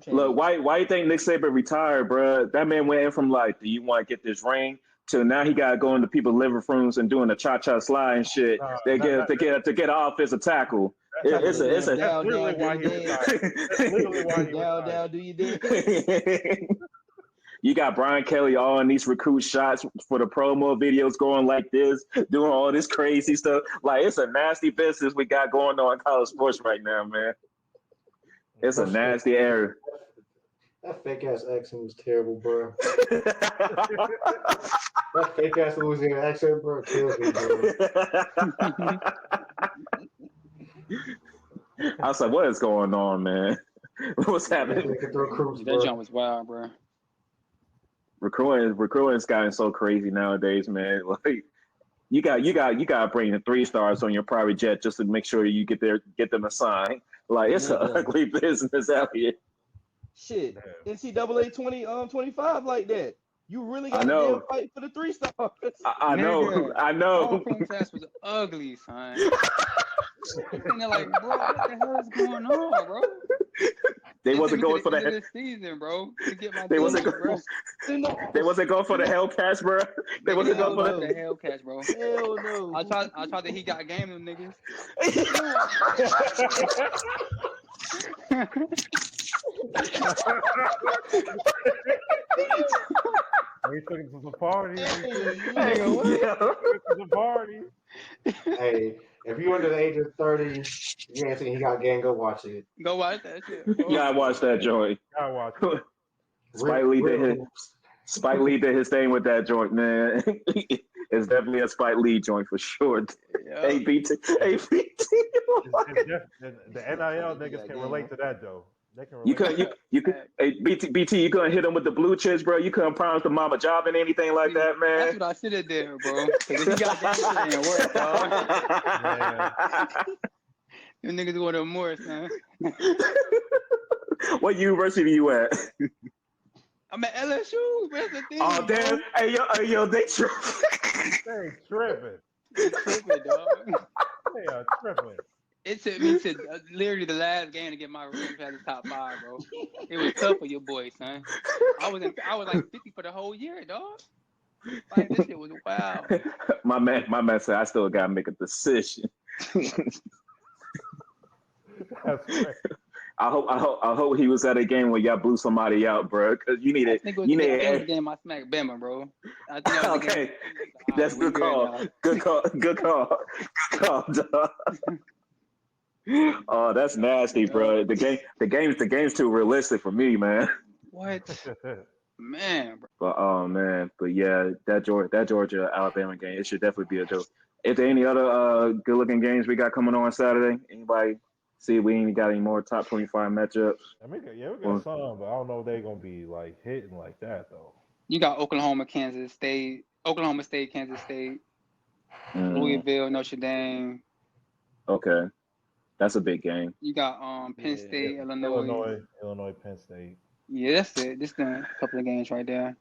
Look, why you think Nick Saban retired, bro? That man went in from like, do you want to get this ring? To now he got to go into people's living rooms and doing the cha-cha slide and shit. To get an offensive tackle. It's literally why he retired. Down, do you dig? You got Brian Kelly all in these recruit shots for the promo videos going like this, doing all this crazy stuff. Like, it's a nasty business we got going on in college sports right now, man. It's a nasty era. That fake ass accent was terrible, bro. That fake ass Louisiana accent, bro, kills me, bro. I was like, what is going on, man? What's happening? That jump was wild, bro. Recruiting's gotten so crazy nowadays, man. Like, you got to bring the 3 stars on your private jet just to make sure you get them assigned. Like, it's an ugly business out here. Shit, NCAA 25 like that. You really got to fight for the 3 stars. I know. Our pro class was ugly, son. And they're like, bro, what the hell is going on, bro? They wasn't going for the season, bro. To get my they wasn't going for the Hellcats, bro. They wasn't going for the Hellcats, bro. Hell no. I thought that he got game them niggas. We took it to the party. Hey, if you're under the age of 30, you ain't seen he got game, go watch it. Go watch that shit. You gotta watch that joint. Gotta watch it. Spike Lee did his thing with that joint, man. It's definitely a Spike Lee joint for sure. Yeah. ABT. The NIL niggas can relate to that though. They can relate. You could. Hey, BT, you couldn't hit him with the blue chips, bro. You couldn't promise the mama job and anything like that, man. That's what I should have did, bro. Because if he got that shit ain't work, dog. Them niggas go to Morris, man. What university you at? I'm at LSU. Where's the thing? Oh damn! Bro? Hey yo, they tripping. They tripping. They tripping, dog. They are tripping. It took me to literally the last game to get my room past the top 5, bro. It was tough for your boy, son. I was like 50 for the whole year, dog. Like, this shit was wild. My man said I still gotta make a decision. That's right. I hope he was at a game where y'all blew somebody out, bro. Because you need it. You need a game. I smacked Bama, bro. Okay, that's good call. Good call, dog. Oh, that's nasty, bro. The game's too realistic for me, man. What? Man, bro. But oh man, but yeah, that Georgia Alabama game, it should definitely be a joke. Is there any other good looking games we got coming on Saturday? Anybody see we ain't got any more top 25 matchups? I mean, yeah, we got some, but I don't know if they're gonna be like hitting like that though. You got Oklahoma, Kansas State, Kansas State, Louisville, Notre Dame. Okay, that's a big game. You got Penn State, Illinois, Penn State. Yeah, that's it. Just a couple of games right there.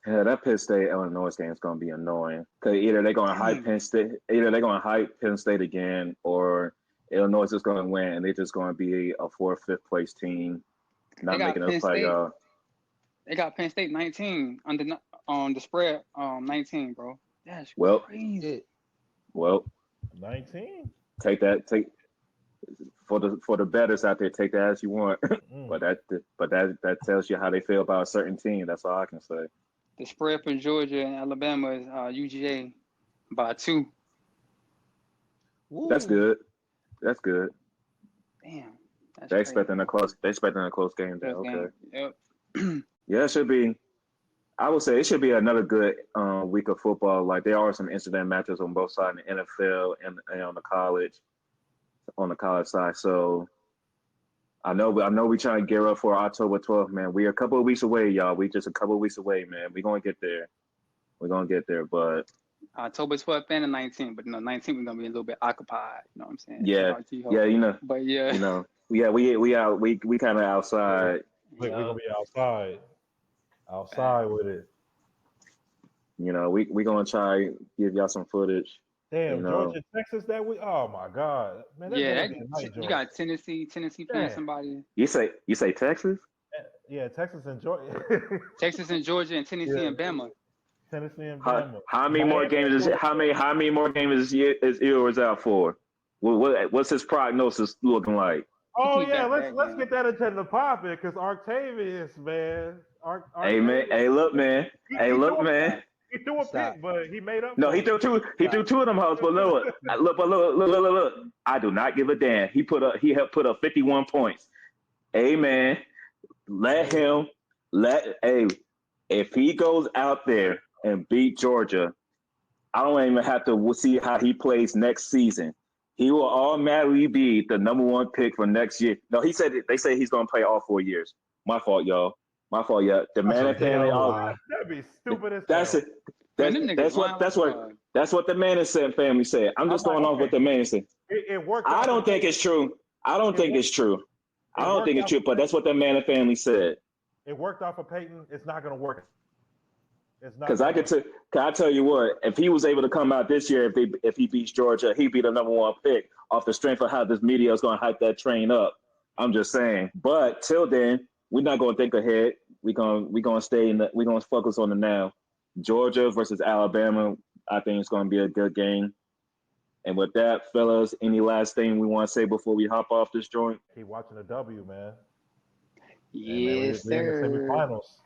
Yeah, that Penn State Illinois game is gonna be annoying because either they're gonna hype Penn State again, or Illinois is just gonna win and they're just gonna be a 4th, 5th place team, not making us playoff. They got Penn State 19 on the spread 19, bro. That's crazy. Well, 19. Take for the bettors out there. Take that as you want, but that tells you how they feel about a certain team. That's all I can say. The spread for Georgia and Alabama is UGA by 2. Woo. That's good. That's good. Damn. They expecting a close game. Okay. Yep. Yeah, it should be. I would say it should be another good week of football. Like there are some interesting matchups on both sides, in the NFL and on the college side. So I know we trying to gear up for October 12th, man. We are a couple of weeks away, y'all. We just a couple of weeks away, man. We're gonna get there. But October 12th and the 19th, but 19th we're gonna be a little bit occupied. You know what I'm saying? Yeah, But yeah, we kind of outside. We're gonna be outside with it. We gonna try give y'all some footage. Damn, Georgia, Texas that week. Oh my God, man! You got Tennessee playing somebody. You say Texas? Yeah, Texas and Georgia. Texas and Georgia and Tennessee and Bama. Tennessee and Bama. How many more games is Ewers out for? What's his prognosis looking like? Oh yeah, let's get that agenda popping because Artavius, man. Hey man, hey look man. He threw a pick, but he made up. No, he threw two. He threw 2 of them hoes. But look. I do not give a damn. He helped put up 51 points. Hey man, if he goes out there and beat Georgia, I don't even have to see how he plays next season. He will automatically be the number 1 pick for next year. No, they say he's gonna play all 4 years. My fault, y'all. The Manning family. That'd be stupid as That's it. That's what the Manning family said. I'm just going off what the Manning said. It worked. I don't think it's true. But that's what the Manning family said. It worked out for Peyton. It's not going to work. It's not. Because I tell you what, if he was able to come out this year, if he beats Georgia, he'd be the number 1 pick off the strength of how this media is going to hype that train up. I'm just saying. But till then, we're not going to think ahead. We're going to focus on the now. Georgia versus Alabama, I think it's going to be a good game. And with that, fellas, any last thing we want to say before we hop off this joint? Keep watching the W, man. Yes, sir. In the semifinals.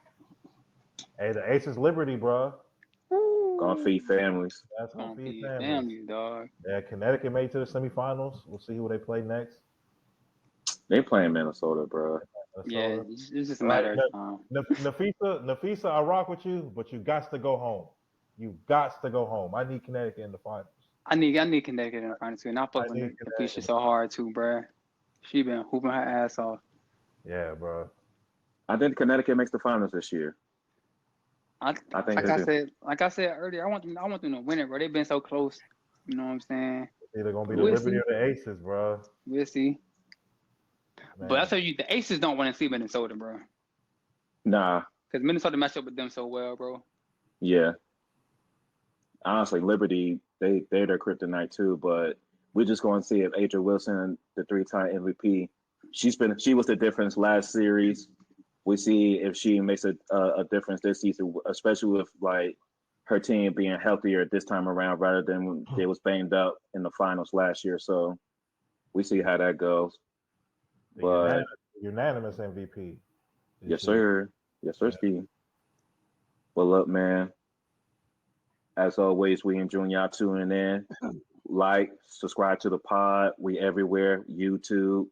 Hey, the Aces Liberty, bro. Gonna feed families. That's gonna feed families, dog. Yeah, Connecticut made it to the semifinals. We'll see who they play next. They playing Minnesota, bro. Yeah, it's just a matter of time. Nafisa, I rock with you, but you got to go home. You got to go home. I need Connecticut in the finals. I need Connecticut in the finals too, and I fuck with Nafisa so hard too, bro. She been hooping her ass off. Yeah, bro. I think Connecticut makes the finals this year. I think like I said earlier, I want them to win it, bro. They've been so close. You know what I'm saying? It's either gonna be the Liberty or the Aces, bro. We'll see. Man. But I tell you, the Aces don't want to see Minnesota, bro. Nah. Because Minnesota matched up with them so well, bro. Yeah. Honestly, Liberty, they're their kryptonite too, but we're just going to see if Adrian Wilson, the 3-time MVP, she was the difference last series. We see if she makes a difference this season, especially with like her team being healthier this time around rather than when they was banged up in the finals last year. So we see how that goes. But unanimous MVP. Yes, sir. Yes, sir, Steve. Well, look, man. As always, we enjoy y'all tuning in. like, subscribe to the pod. We everywhere. YouTube,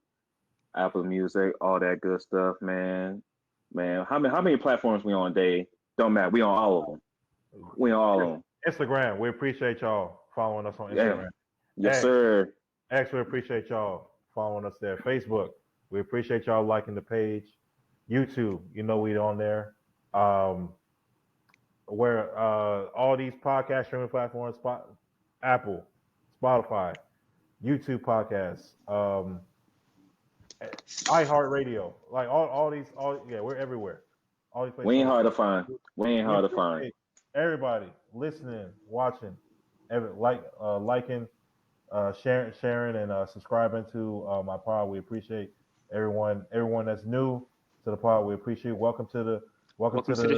Apple Music, all that good stuff, man. Man, how many platforms we on, Dave? Don't matter. We on all of them. We on all of them. Instagram. We appreciate y'all following us on Instagram. Yes, sir. X, we appreciate y'all following us there. Facebook, we appreciate y'all liking the page. YouTube, you know we on there. Where all these podcast streaming platforms, Apple, Spotify, YouTube podcasts, iHeartRadio, like all these, we're everywhere. All these places. We ain't hard to find. We ain't hard to find. Everybody listening, watching, liking, sharing, and subscribing to my pod. We appreciate everyone that's new to the pod. We appreciate. Welcome to the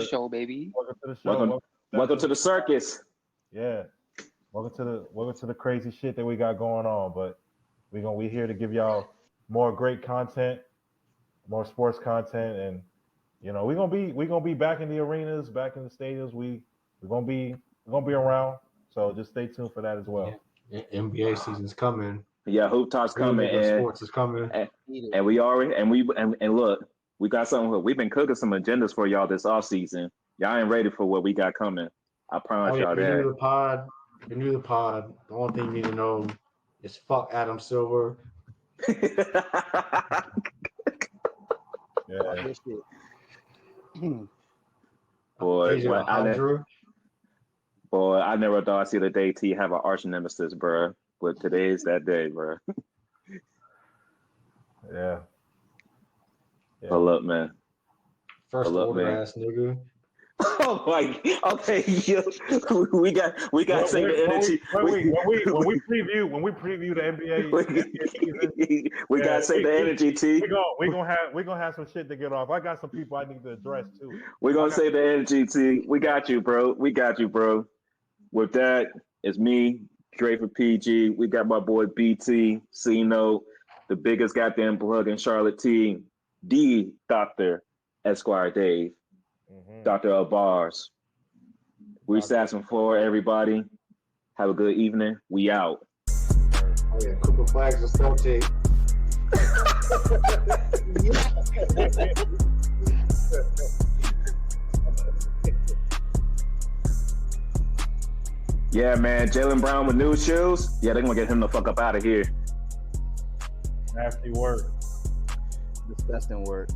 show, baby. Welcome to the show. Welcome to the circus. Yeah. Welcome to the crazy shit that we got going on. But we here to give y'all more great content, more sports content, and we're gonna be back in the arenas, back in the stadiums. We're gonna be around. So just stay tuned for that as well. Yeah. NBA season's coming. Yeah, Hoop Talk's coming, and sports is coming. And we already and look, we got something. We've been cooking some agendas for y'all this off season. Y'all ain't ready for what we got coming. I promise y'all that. You're new to the pod. The only thing you need to know is fuck Adam Silver. Yeah. Boy, I never thought I'd see the day T have an arch nemesis, bro. But today's that day, bro. Yeah. Pull up, man. First order ass nigga. Oh my! Okay, yeah. we got to save the energy. When we preview the NBA season, we gotta save the energy, T. We gonna have some shit to get off. I got some people I need to address too. We're gonna save the energy, T. We got you, bro. With that, it's me, Dre for PG. We got my boy BT, C-Note, the biggest goddamn plug in Charlotte T, the Dr. Esquire Dave, Dr. of Bars. We Sassing Floor, everybody. Have a good evening. We out. Oh yeah, Cooper Flags are still tape. Yeah, man. Jaylen Brown with new shoes. Yeah, they're gonna get him the fuck up out of here. Nasty work. Disgusting work.